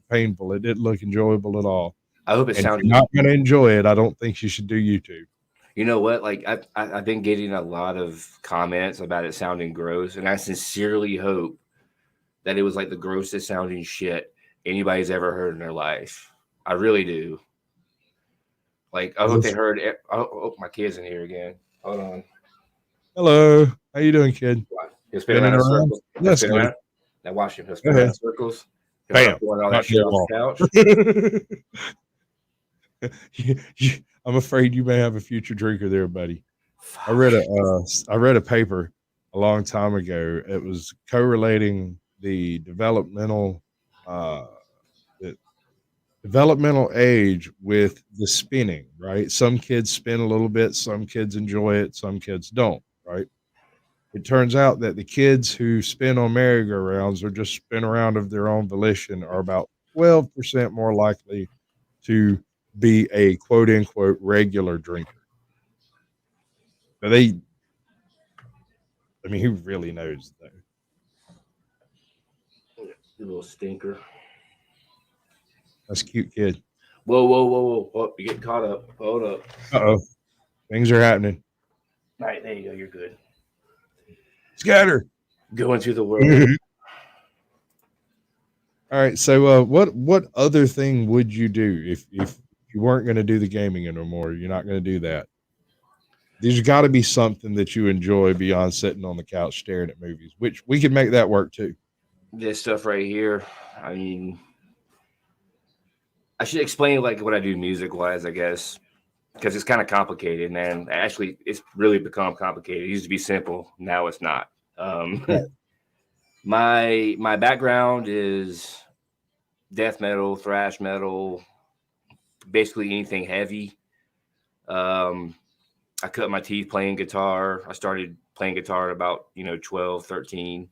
painful. It didn't look enjoyable at all. I hope it sounded. If you're not going to enjoy it, I don't think you should do YouTube. You know what? Like I've been getting a lot of comments about it sounding gross, and I sincerely hope that it was like the grossest sounding shit anybody's ever heard in their life. I really do. Like I hope they heard it. Oh, my kid's in here again. Hold on. Hello. How you doing, kid? He'll spin around in circles. Yes, now watch him. He'll spin around in circles. Bam. All that shit off the couch. I'm afraid you may have a future drinker there, buddy. I read a paper a long time ago. It was correlating the developmental age with the spinning, right? Some kids spin a little bit, some kids enjoy it, some kids don't, right? It turns out that the kids who spin on merry-go-rounds or just spin around of their own volition are about 12% more likely to be a quote unquote regular drinker. But I mean, who really knows though? You little stinker. That's a cute kid. Whoa, whoa, whoa, whoa. Oh, you get caught up. Hold up. Uh-oh. Things are happening. All right, there you go. You're good. Scatter. Go into the world. All right. So what other thing would you do if you weren't going to do the gaming anymore? You're not going to do that. There's got to be something that you enjoy beyond sitting on the couch staring at movies, which we could make that work too. This stuff right here. I mean, I should explain like what I do music wise, I guess, because it's kind of complicated, man. Actually, it's really become complicated. It used to be simple. Now it's not. My background is death metal, thrash metal, basically anything heavy. I cut my teeth playing guitar. I started playing guitar at about 12, 13.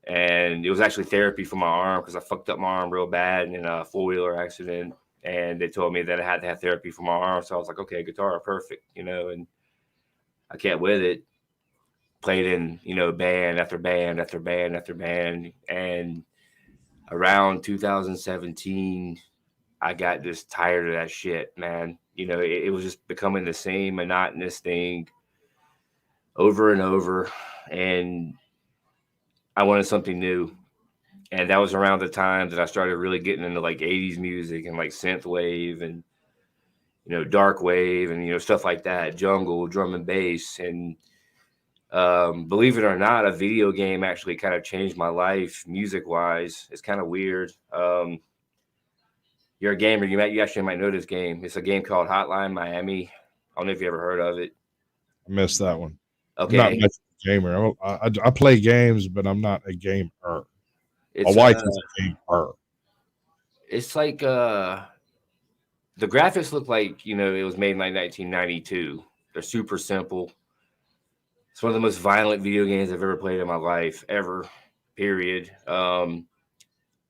And it was actually therapy for my arm because I fucked up my arm real bad in a four-wheeler accident. And they told me that I had to have therapy for my arm. So I was like, okay, guitar, perfect, and I kept with it. Played in, band after band after band after band. And around 2017, I got just tired of that shit, man. It was just becoming the same monotonous thing over and over. And I wanted something new. And that was around the time that I started really getting into like 80s music and like synth wave and, dark wave and, stuff like that, jungle, drum and bass. And believe it or not, a video game actually kind of changed my life music wise. It's kind of weird. You're a gamer. You actually might know this game. It's a game called Hotline Miami. I don't know if you ever heard of it. I missed that one. Okay. I'm not much of a gamer. I play games, but I'm not a gamer. My wife is a gamer. It's like the graphics look like it was made in like 1992. They're super simple. It's one of the most violent video games I've ever played in my life, ever. Period.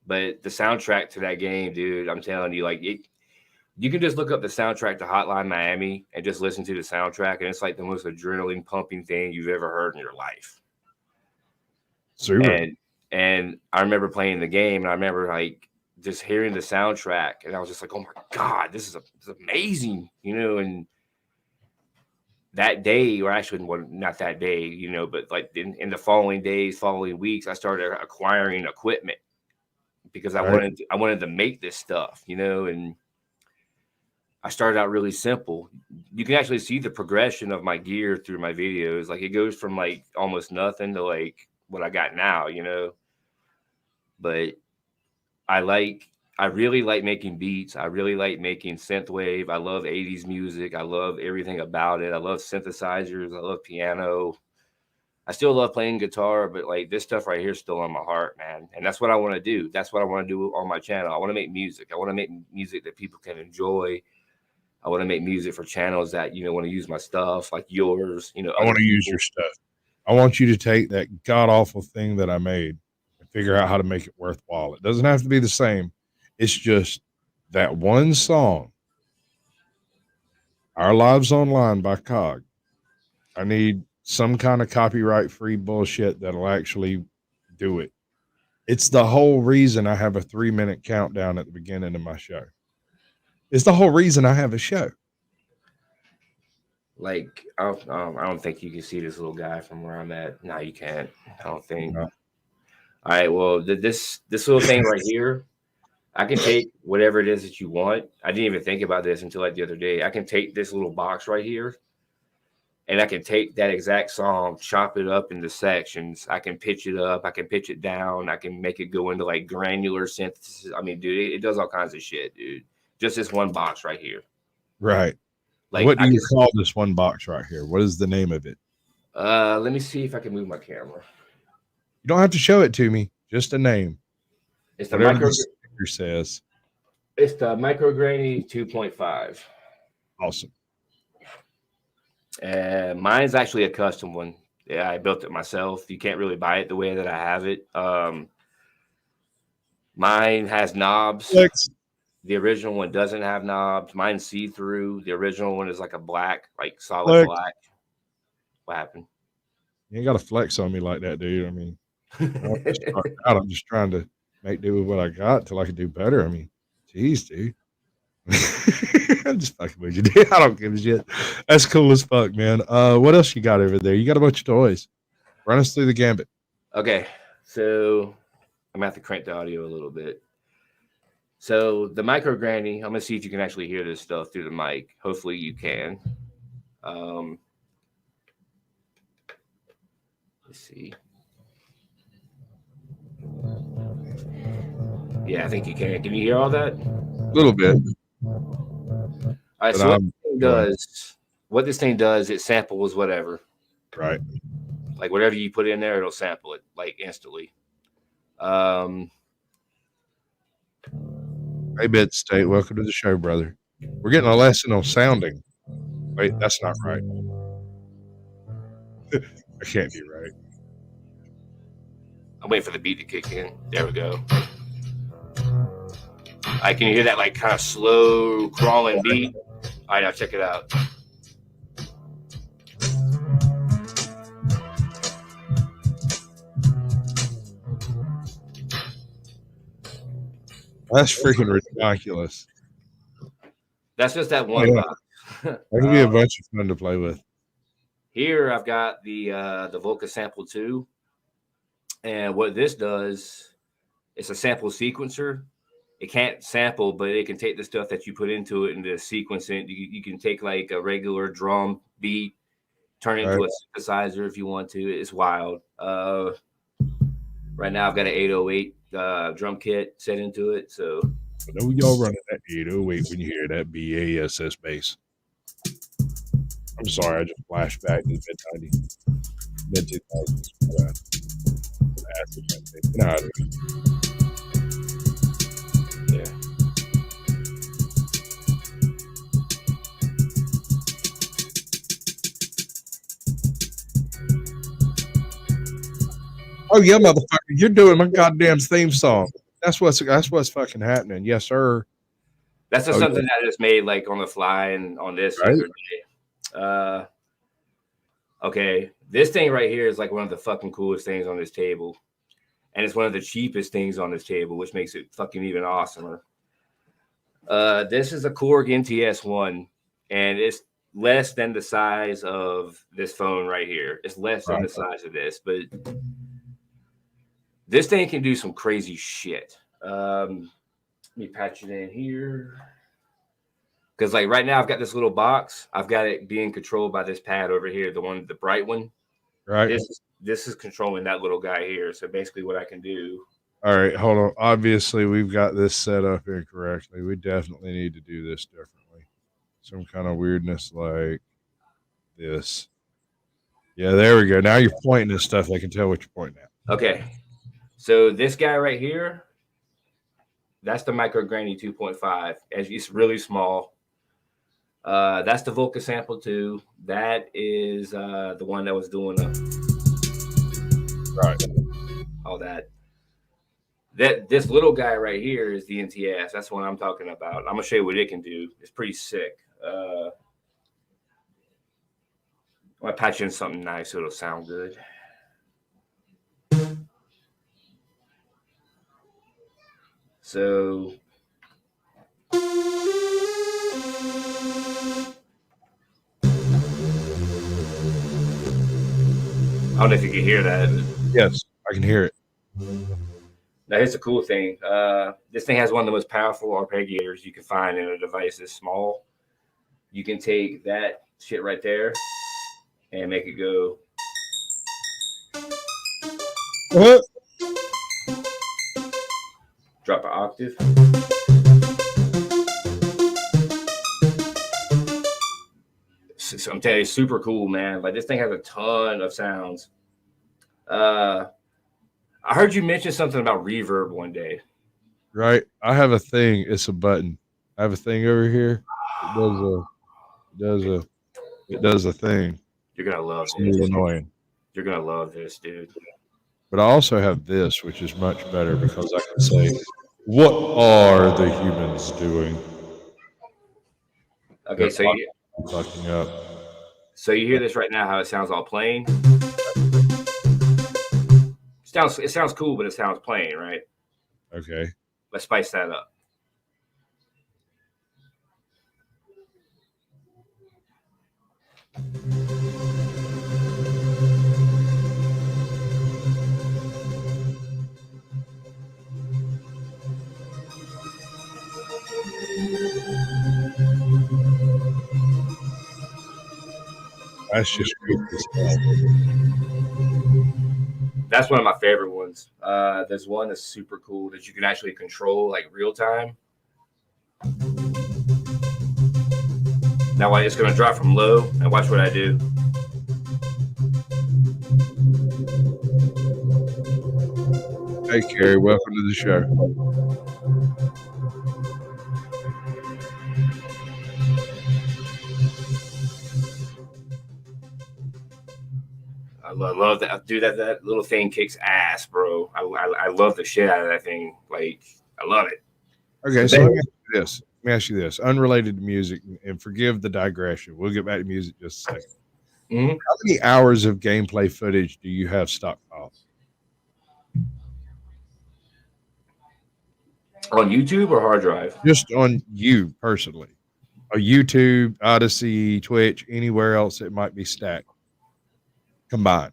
But the soundtrack to that game, dude, I'm telling you, like you can just look up the soundtrack to Hotline Miami and just listen to the soundtrack, and it's like the most adrenaline pumping thing you've ever heard in your life. Super. And I remember playing the game, and I remember like just hearing the soundtrack, and I was just like, oh my God, this is amazing, and that day, or actually not that day, but like in the following days, following weeks, I started acquiring equipment because I wanted to make this stuff, and I started out really simple. You can actually see the progression of my gear through my videos. Like it goes from like almost nothing to like what I got now, but I really like making beats. I really like making synthwave. I love 80s music. I love everything about it. I love synthesizers. I love piano. I still love playing guitar, but like this stuff right here is still on my heart, man. And that's what I want to do. That's what I want to do on my channel. I want to make music. I want to make music that people can enjoy. I want to make music for channels that, want to use my stuff like yours. I want to use your stuff. I want you to take that god awful thing that I made and figure out how to make it worthwhile. It doesn't have to be the same. It's just that one song, Our Lives Online by Cog. I need some kind of copyright free bullshit that'll actually do it. It's the whole reason I have a 3-minute countdown at the beginning of my show. It's the whole reason I have a show. Like, I don't think you can see this little guy from where I'm at. No, you can't. I don't think. No. All right. Well, this little thing right here, I can take whatever it is that you want. I didn't even think about this until like the other day. I can take this little box right here, and I can take that exact song, chop it up into sections. I can pitch it up. I can pitch it down. I can make it go into like granular synthesis. I mean, dude, it does all kinds of shit, dude. Just this one box right here. Right. Like, what do you call this one box right here? What is the name of it? Let me see if I can move my camera. You don't have to show it to me. Just a name. It's the micro. Says. It's the Micrograiny 2.5. Awesome. Mine's actually a custom one. Yeah, I built it myself. You can't really buy it the way that I have it. Mine has knobs. Flex. The original one doesn't have knobs. Mine's see-through. The original one is like a black, like solid Flex. black. What happened? You ain't got to flex on me like that, dude. I mean, I'm just starting out. I'm just trying to make do with what I got till I can do better. I mean, jeez, dude. I'm just fucking with you, dude. I don't give a shit. That's cool as fuck, man. What else you got over there? You got a bunch of toys. Run us through the gambit. Okay, so I'm gonna have to crank the audio a little bit. So the micro granny, I'm gonna see if you can actually hear this stuff through the mic. Hopefully you can. Let's see. Yeah, I think you can. Can you hear all that? A little bit. All right. So what this thing does, it samples whatever. Right. Like whatever you put in there, it'll sample it like instantly. Hey, Bed State, welcome to the show, brother. We're getting a lesson on sounding. Wait, that's not right. I can't be right. I'm waiting for the beat to kick in. There we go. I can hear that like kind of slow crawling beat. All right, now check it out. That's freaking ridiculous. That's just that one box. That can be a bunch of fun to play with. Here I've got the Volca Sample 2. And what this does, it's a sample sequencer. It can't sample, but it can take the stuff that you put into it and sequence it. You can take like a regular drum beat, turn it into a synthesizer if you want to. It's wild. Right now I've got an 808 drum kit set into it. So I know y'all running that 808 when you hear that BASS bass. I'm sorry, I just flashed back to the mid 2000s. Yeah. Oh yeah, motherfucker! You're doing my goddamn theme song. That's what's fucking happening. Yes, sir. That's just something that I just made like on the fly and on this other day. Okay, this thing right here is like one of the fucking coolest things on this table. And it's one of the cheapest things on this table, which makes it fucking even awesomer. This is a Korg NTS1, and it's less than the size of this phone right here. It's less than the size of this, but this thing can do some crazy shit. Let me patch it in here. Because like right now I've got this little box. I've got it being controlled by this pad over here, the bright one. Right. This is controlling that little guy here. So basically what I can do. All right, hold on. Obviously, we've got this set up incorrectly. We definitely need to do this differently. Some kind of weirdness like this. Yeah, there we go. Now you're pointing at stuff. I can tell what you're pointing at. Okay. So this guy right here, that's the Micro Granny 2.5. As it's really small. That's the Volca Sample 2. That is the one that was doing all that. This little guy right here is the NTS. That's the one I'm talking about. I'm gonna show you what it can do. It's pretty sick. I'm gonna patch in something nice so it'll sound good. So I don't know if you can hear that. Yes, I can hear it. Now, here's the cool thing. This thing has one of the most powerful arpeggiators you can find in a device this small. You can take that shit right there and make it go. What? Drop an octave. So I'm telling you, it's super cool, man. Like, this thing has a ton of sounds. I heard you mention something about reverb one day. Right. I have a thing. It's a button. I have a thing over here. It does a thing. You're gonna love it. It's annoying. You're gonna love this, dude. But I also have this, which is much better because I can say, "What are the humans doing?" Okay, so you fucking up. So you hear this right now? How it sounds all plain. It sounds cool, but it sounds plain, right? Okay. Let's spice that up. That's just creepy as hell. That's one of my favorite ones. There's one that's super cool that you can actually control like real time. Now it's going to drop from low, and watch what I do. Hey, Carrie, welcome to the show. I love that, dude. That little thing kicks ass, bro. I love the shit out of that thing. Like, I love it. Okay, so let me ask you this, unrelated to music, and forgive the digression. We'll get back to music in just a second. Mm-hmm. How many hours of gameplay footage do you have stockpiled? On YouTube or hard drive? Just on you personally. A YouTube, Odyssey, Twitch, anywhere else it might be stacked combined.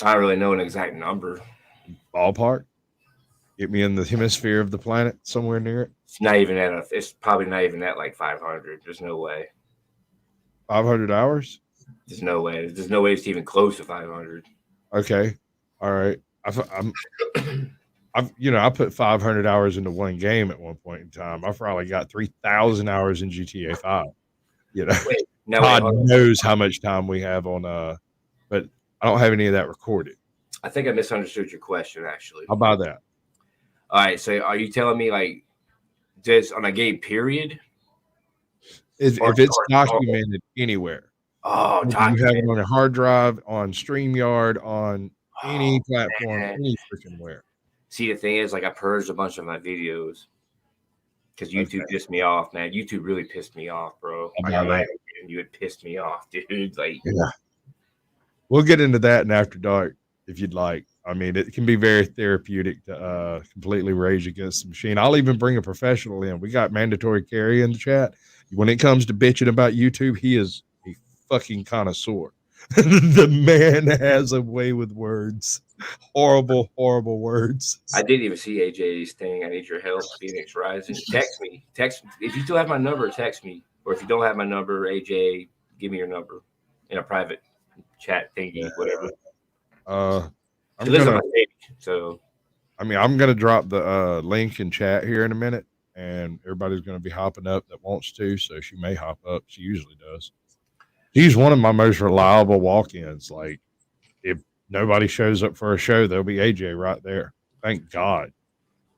I don't really know an exact number. Ballpark? Get me in the hemisphere of the planet, somewhere near it. It's not even at it's probably not even at like 500. There's no way. 500 hours? There's no way. There's no way it's even close to 500. Okay. All right. I put 500 hours into one game at one point in time. I probably got 3,000 hours in GTA 5. God knows how much time we have on but I don't have any of that recorded. I think I misunderstood your question actually. How about that? All right, so are you telling me like just on a game period? If it's documented anywhere. Oh, you have it on a hard drive, on StreamYard, on any platform, any freaking where. See, the thing is, like, I purged a bunch of my videos because YouTube pissed me off, man. YouTube really pissed me off, bro. You had pissed me off, dude. Like, yeah. We'll get into that in After Dark if you'd like. I mean, it can be very therapeutic to completely rage against the machine. I'll even bring a professional in. We got mandatory carry in the chat. When it comes to bitching about YouTube, he is a fucking connoisseur. The man has a way with words. Horrible, horrible words. I didn't even see AJ's thing. I need your help, PheonixRizin. Text me. If you still have my number, text me. Or if you don't have my number, AJ, give me your number in a private chat thingy, whatever. I'm gonna drop the link in chat here in a minute, and everybody's gonna be hopping up that wants to, so she may hop up. She usually does. She's one of my most reliable walk-ins. Like, if nobody shows up for a show, there'll be AJ right there. Thank God.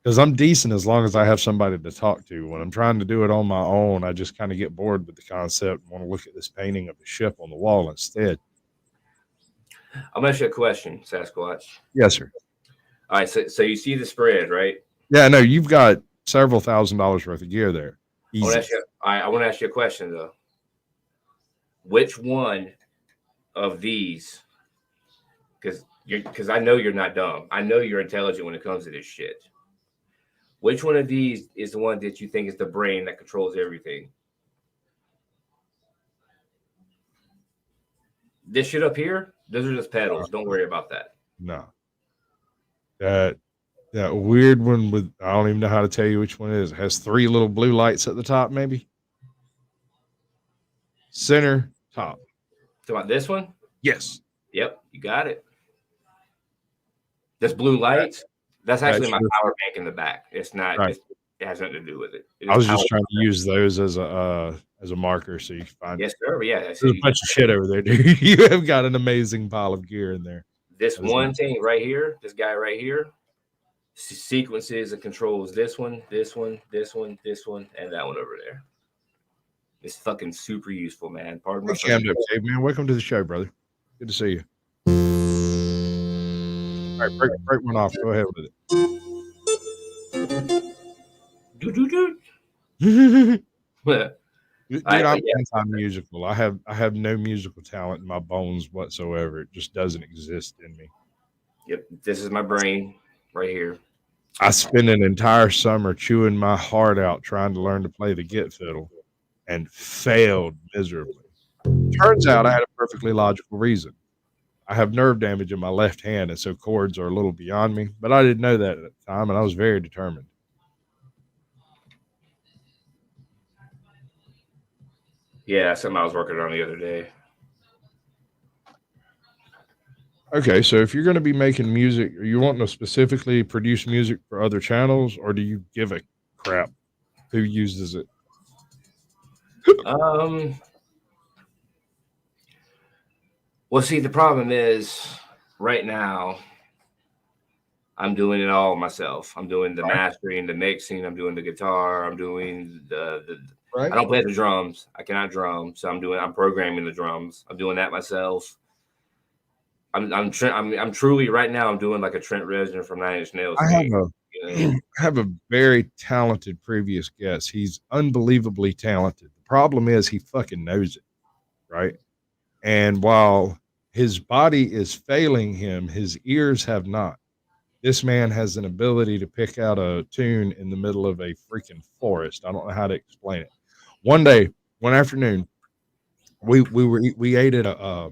Because I'm decent as long as I have somebody to talk to. When I'm trying to do it on my own, I just kind of get bored with the concept and want to look at this painting of a ship on the wall instead. I'm going to ask you a question, Sasquatch. Yes, sir. All right, so you see the spread, right? Yeah, no, you've got several $1,000s worth of gear there. I want to ask you a question, though. Which one of these, because I know you're not dumb. I know you're intelligent when it comes to this shit. Which one of these is the one that you think is the brain that controls everything? This shit up here, those are just pedals. Don't worry about that. No. That weird one with, I don't even know how to tell you which one it is. It has 3 little blue lights at the top, maybe. Center, top. Talking about this one? Yes. Yep, you got it. This blue lights, that's actually my power bank in the back. It's not, right. It has nothing to do with it. I was just trying to use those as a marker so you can find. Yes, sir. Yeah, there's a bunch of shit over there, dude. You have got an amazing pile of gear in there. This one thing right here, this guy right here, sequences and controls this one, this one, this one, this one, and that one over there. It's fucking super useful, man. Pardon my man. Welcome to the show, brother. Good to see you. All right, break one off. Go ahead with it. Dude, I'm anti-musical. I have no musical talent in my bones whatsoever. It just doesn't exist in me. Yep, this is my brain right here. I spent an entire summer chewing my heart out trying to learn to play the git fiddle and failed miserably. Turns out I had a perfectly logical reason. I have nerve damage in my left hand, and so chords are a little beyond me, but I didn't know that at the time, and I was very determined. Yeah, that's something I was working on the other day. Okay, so if you're going to be making music, are you wanting to specifically produce music for other channels, or do you give a crap who uses it? Well, see, the problem is right now I'm doing it all myself. I'm doing the mastering, the mixing. I'm doing the guitar. I'm doing the Right. I don't play the drums. I cannot drum, so I'm programming the drums. I'm doing that myself. I'm truly right now. I'm doing like a Trent Reznor from Nine Inch Nails. I have a very talented previous guest. He's unbelievably talented. The problem is he fucking knows it, right? And while his body is failing him, his ears have not. This man has an ability to pick out a tune in the middle of a freaking forest. I don't know how to explain it. One afternoon, we ate at a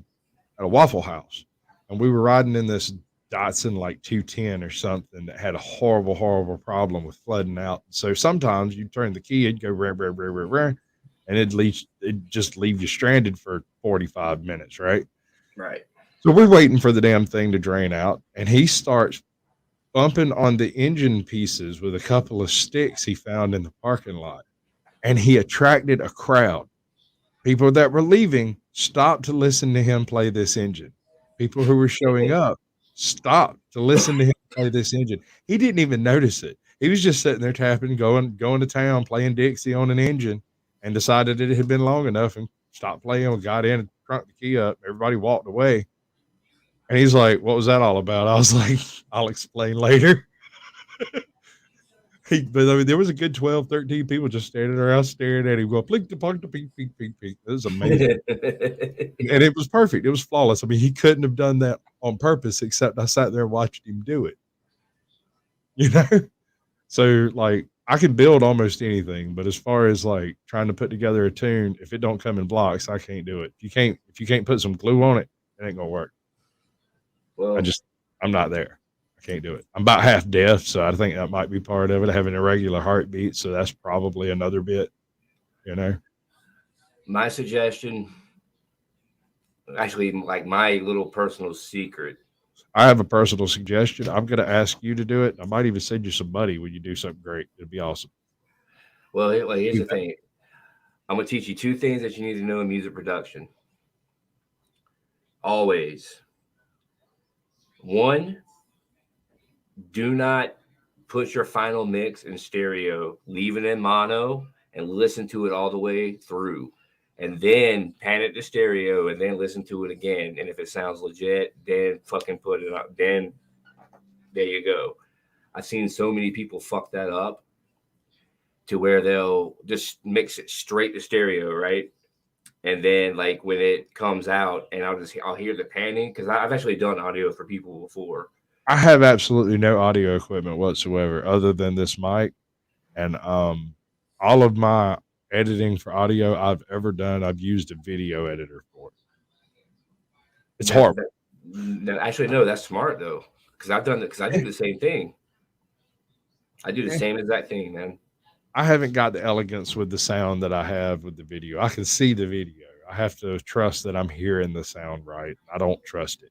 Waffle House, and we were riding in this Datsun like 210 or something that had a horrible problem with flooding out. So sometimes you turn the key, it'd go rah, rah, rah, rah, rah, and it'd just leave you stranded for 45 minutes, right? Right. So we're waiting for the damn thing to drain out, and he starts bumping on the engine pieces with a couple of sticks he found in the parking lot, and he attracted a crowd. People that were leaving stopped to listen to him play this engine. People who were showing up stopped to listen to him play this engine. He didn't even notice it. He was just sitting there tapping, going to town, playing Dixie on an engine, and decided that it had been long enough and stopped playing and got in and cranked the key up. Everybody walked away. And he's like, "What was that all about?" I was like, "I'll explain later." But I mean, there was a good 12, 13 people just standing around staring at him, going, "Plink, the punk, the pink, pink, pink, pink." It was amazing. And it was perfect. It was flawless. I mean, he couldn't have done that on purpose, except I sat there and watched him do it. You know? So, like, I can build almost anything, but as far as like trying to put together a tune, if it don't come in blocks, I can't do it. If you can't put some glue on it, it ain't gonna work. Well, I'm not there. I can't do it. I'm about half deaf, so I think that might be part of it. I have an irregular heartbeat, so that's probably another bit, you know. My suggestion, actually, like my little personal secret. I have a personal suggestion. I'm going to ask you to do it. I might even send you some money when you do something great. It'd be awesome. Well, here's the thing. I'm going to teach you two things that you need to know in music production. Always. One, do not put your final mix in stereo. Leave it in mono and listen to it all the way through. And then pan it to stereo and then listen to it again. And if it sounds legit, then fucking put it up. Then there you go. I've seen so many people fuck that up to where they'll just mix it straight to stereo, right? And then like when it comes out and I'll hear the panning, because I've actually done audio for people before. I have absolutely no audio equipment whatsoever other than this mic. And all of my editing for audio I've ever done, I've used a video editor for it. It's horrible. Actually, no, that's smart though. Because I've done it, because I do the same thing. I do the same exact thing, man. I haven't got the elegance with the sound that I have with the video. I can see the video. I have to trust that I'm hearing the sound right. I don't trust it.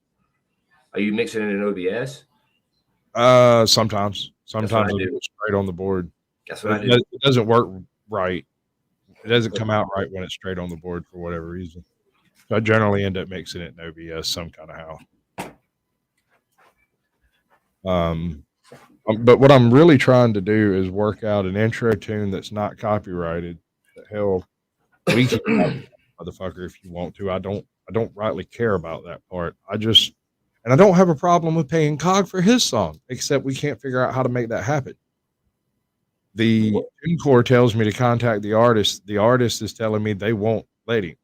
Are you mixing it in OBS? Sometimes I do it straight on the board. That's what I do. It doesn't work right. It doesn't come out right when it's straight on the board for whatever reason. So I generally end up mixing it in OBS some kind of how. But what I'm really trying to do is work out an intro tune that's not copyrighted. The hell, we can motherfucker if you want to. I don't I don't rightly care about that part. And I don't have a problem with paying Cog for his song, except we can't figure out how to make that happen. The TuneCore tells me to contact the artist. The artist is telling me they won't let him.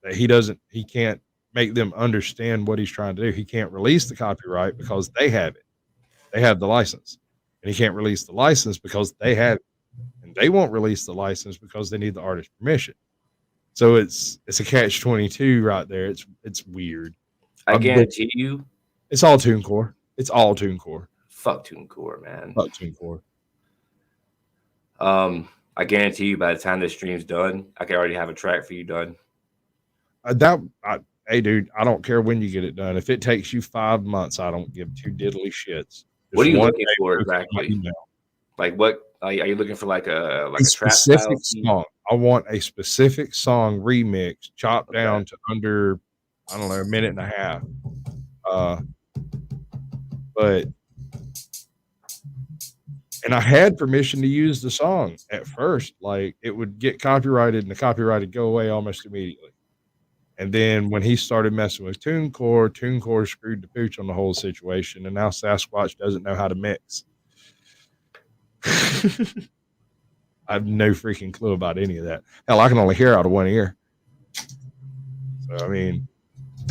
That he can't make them understand what he's trying to do. He can't release the copyright because they have it. They have the license. And he can't release the license because they have it. And they won't release the license because they need the artist's permission. So it's a catch-22 right there. It's weird. I guarantee you, it's all TuneCore. It's all TuneCore. Fuck TuneCore, man. Fuck TuneCore. I guarantee you, by the time this stream's done, I can already have a track for you done. Hey, dude, I don't care when you get it done. If it takes you 5 months, I don't give two diddly shits. What are you looking for exactly? Like what? Are you looking for like a specific song? I want a specific song remix, chopped down to under, I don't know, a minute and a half. And I had permission to use the song at first. Like, it would get copyrighted and the copyright would go away almost immediately. And then when he started messing with TuneCore screwed the pooch on the whole situation. And now Sasquatch doesn't know how to mix. I have no freaking clue about any of that. Hell, I can only hear out of one ear. So, I mean,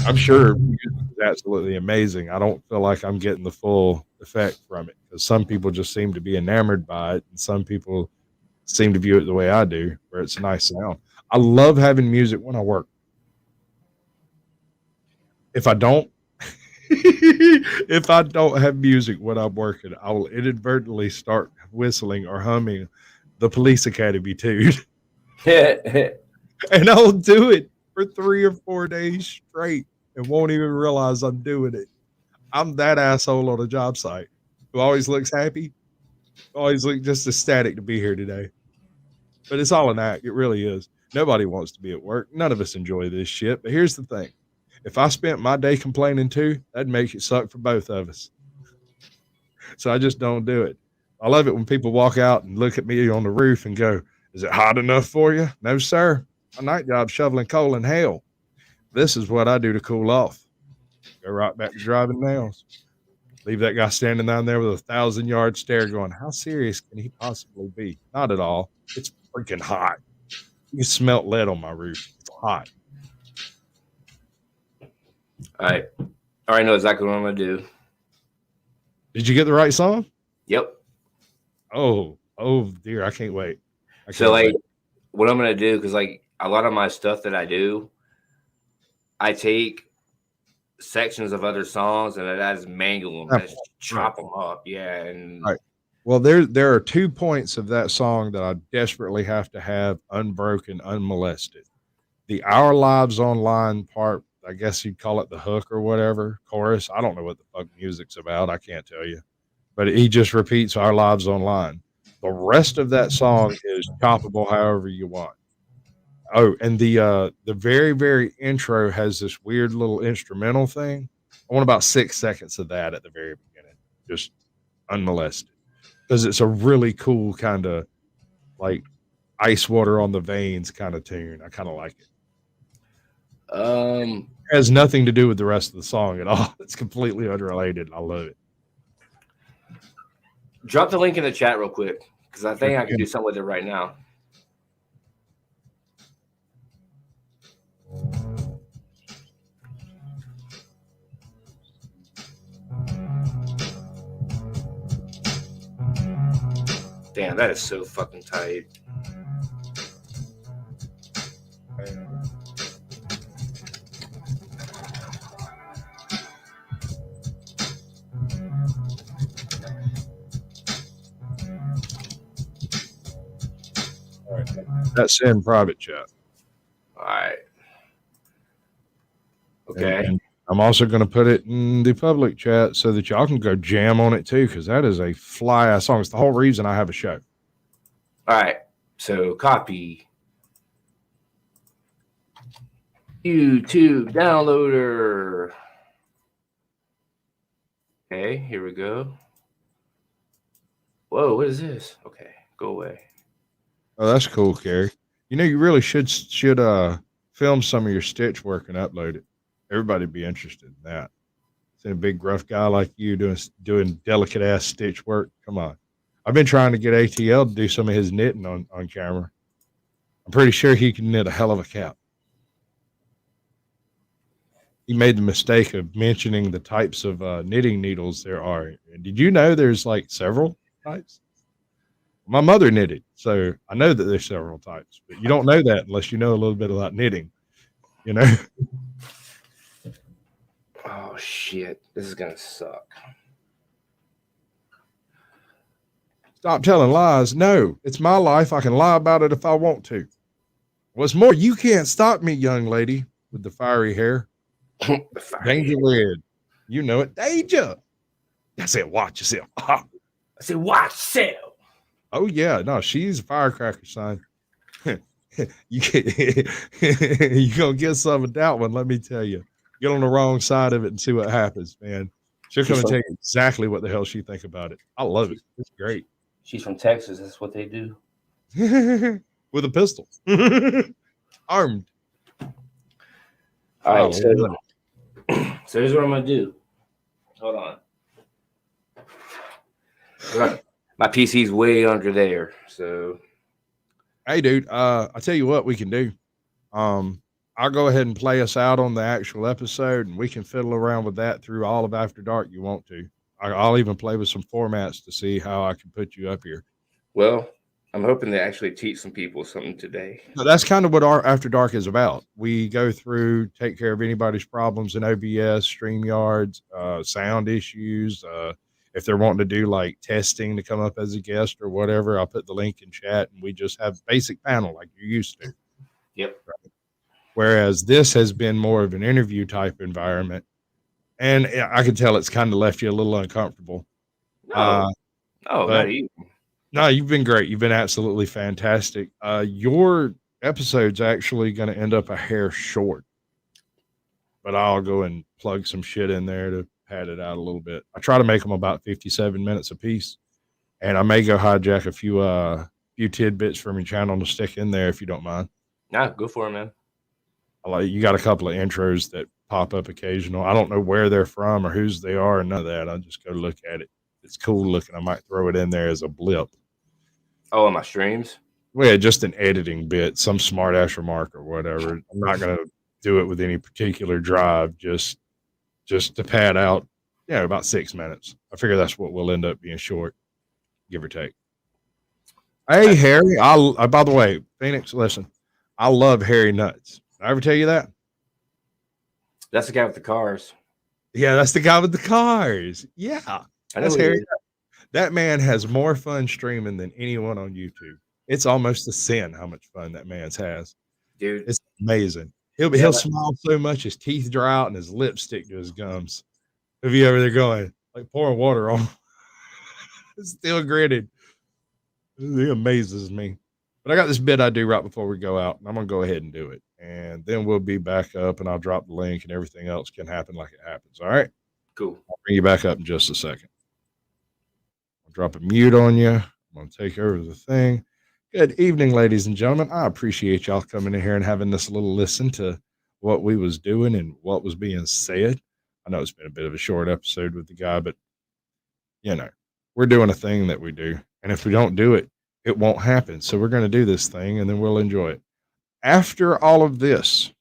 I'm sure music is absolutely amazing. I don't feel like I'm getting the full effect from it because some people just seem to be enamored by it, and some people seem to view it the way I do, where it's a nice sound. I love having music when I work. If I don't have music when I'm working, I will inadvertently start whistling or humming the Police Academy tune. And I'll do it for 3 or 4 days straight and won't even realize I'm doing it. I'm that asshole on a job site who always looks happy, always look just ecstatic to be here today. But it's all an act. It really is. Nobody wants to be at work. None of us enjoy this shit. But here's the thing. If I spent my day complaining too, that'd make it suck for both of us. So I just don't do it. I love it when people walk out and look at me on the roof and go, "Is it hot enough for you?" No, sir. My night job's shoveling coal in hell. This is what I do to cool off. Go right back to driving nails. Leave that guy standing down there with a 1,000-yard stare going, how serious can he possibly be? Not at all. It's freaking hot. You can smell lead on my roof. It's hot. All right. I already know exactly what I'm going to do. Did you get the right song? Yep. Oh dear. I can't wait. What I'm going to do, because like a lot of my stuff that I do, I take sections of other songs and I just mangle them, just chop them up. Yeah. And right. Well, there are 2 points of that song that I desperately have to have unbroken, unmolested. The Our Lives Online part, I guess you'd call it the hook or whatever, chorus. I don't know what the fuck music's about. I can't tell you. But he just repeats Our Lives Online. The rest of that song is choppable however you want. Oh, and the very, very intro has this weird little instrumental thing. I want about 6 seconds of that at the very beginning, just unmolested. Because it's a really cool kind of like ice water on the veins kind of tune. I kind of like it. It has nothing to do with the rest of the song at all. It's completely unrelated. I love it. Drop the link in the chat real quick, because I think I can do something with it right now. Damn, that is so fucking tight. All right. That's in private chat. All right. Okay. And I'm also going to put it in the public chat so that y'all can go jam on it too, because that is a fly-ass song. It's the whole reason I have a show. All right. So copy. YouTube downloader. Okay, here we go. Whoa, what is this? Okay, go away. Oh, that's cool, Carrie. You know, you really should film some of your stitch work and upload it. Everybody'd be interested in that. Seeing a big gruff guy like you doing delicate ass stitch work. Come on. I've been trying to get ATL to do some of his knitting on camera. I'm pretty sure he can knit a hell of a cap. He made the mistake of mentioning the types of knitting needles there are. Did you know there's like several types? My mother knitted, so I know that there's several types, but you don't know that unless you know a little bit about knitting, you know? Oh, shit. This is going to suck. Stop telling lies. No, it's my life. I can lie about it if I want to. What's more, you can't stop me, young lady with the fiery hair. Danger red. You know it. Danger. I said, watch yourself. I said, watch yourself. Oh, yeah. No, she's a firecracker, son. You going to get some of that one, let me tell you. Get on the wrong side of it and see what happens, man. She'll come and tell you exactly what the hell she think about it. I love it. It's great. She's from Texas. That's what they do. With a pistol. Armed. All right, so here's what I'm going to do. Hold on. My PC's way under there, so. Hey, dude, I'll tell you what we can do. I'll go ahead and play us out on the actual episode, and we can fiddle around with that through all of After Dark you want to. I'll even play with some formats to see how I can put you up here. Well, I'm hoping to actually teach some people something today. So that's kind of what our After Dark is about. We go through, take care of anybody's problems in OBS, StreamYards, sound issues. If they're wanting to do like testing to come up as a guest or whatever, I'll put the link in chat, and we just have basic panel like you're used to. Yep. Right? Whereas this has been more of an interview type environment. And I can tell it's kind of left you a little uncomfortable. Not even. No, you've been great. You've been absolutely fantastic. Your episode's actually going to end up a hair short, but I'll go and plug some shit in there to pad it out a little bit. I try to make them about 57 minutes a piece, and I may go hijack a few tidbits from your channel to stick in there if you don't mind. Nah, go for it, man. You got a couple of intros that pop up occasional. I don't know where they're from or whose they are, or none of that. I'll just go look at it. It's cool looking. I might throw it in there as a blip. Oh, on my streams? Well, yeah, just an editing bit, some smart ass remark or whatever. I'm not going to do it with any particular drive, just to pad out, about 6 minutes. I figure that's what will end up being short, give or take. Hey, Harry, by the way, Phoenix, listen, I love Harry Nuts. Did I ever tell you that? That's the guy with the cars. Yeah, that's the guy with the cars. Yeah, that's Harry. That man has more fun streaming than anyone on YouTube. It's almost a sin how much fun that man's has. Dude, it's amazing. He'll smile so much his teeth dry out and his lips stick to his gums. If you ever there going like pouring water on, still gritted. He amazes me. But I got this bit I do right before we go out, and I'm gonna go ahead and do it, and then we'll be back up, and I'll drop the link, and everything else can happen like it happens. All right. Cool. I'll bring you back up in just a second. I'll drop a mute on you. I'm going to take over the thing. Good evening, ladies and gentlemen. I appreciate y'all coming in here and having this little listen to what we was doing and what was being said. I know it's been a bit of a short episode with the guy, but, we're doing a thing that we do. And if we don't do it, it won't happen. So we're going to do this thing, and then we'll enjoy it. After all of this,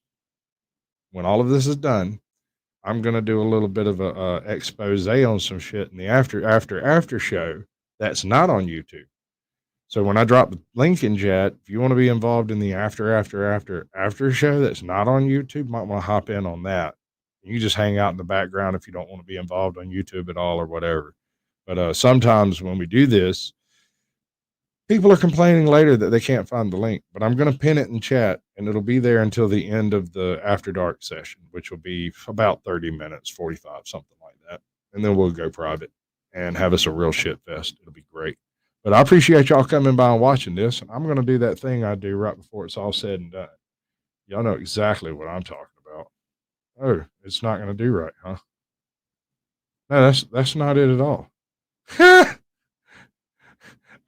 when all of this is done, I'm going to do a little bit of a expose on some shit in the after show that's not on YouTube. So when I drop the link in chat, if you want to be involved in the after show that's not on YouTube, you might want to hop in on that. You just hang out in the background if you don't want to be involved on YouTube at all or whatever. But sometimes when we do this, people are complaining later that they can't find the link, but I'm going to pin it in chat, and it'll be there until the end of the After Dark session, which will be about 30 minutes, 45, something like that. And then we'll go private and have us a real shit fest. It'll be great. But I appreciate y'all coming by and watching this. And I'm going to do that thing I do right before it's all said and done. Y'all know exactly what I'm talking about. Oh, it's not going to do right, huh? No, that's not it at all. I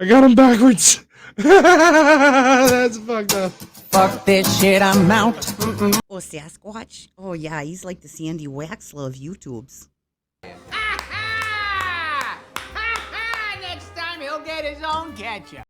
got him backwards. That's fucked up. Fuck this shit, I'm out. Oh, Sasquatch? Oh, yeah, he's like the Sandy Waxler of YouTubes. Next time he'll get his own ketchup.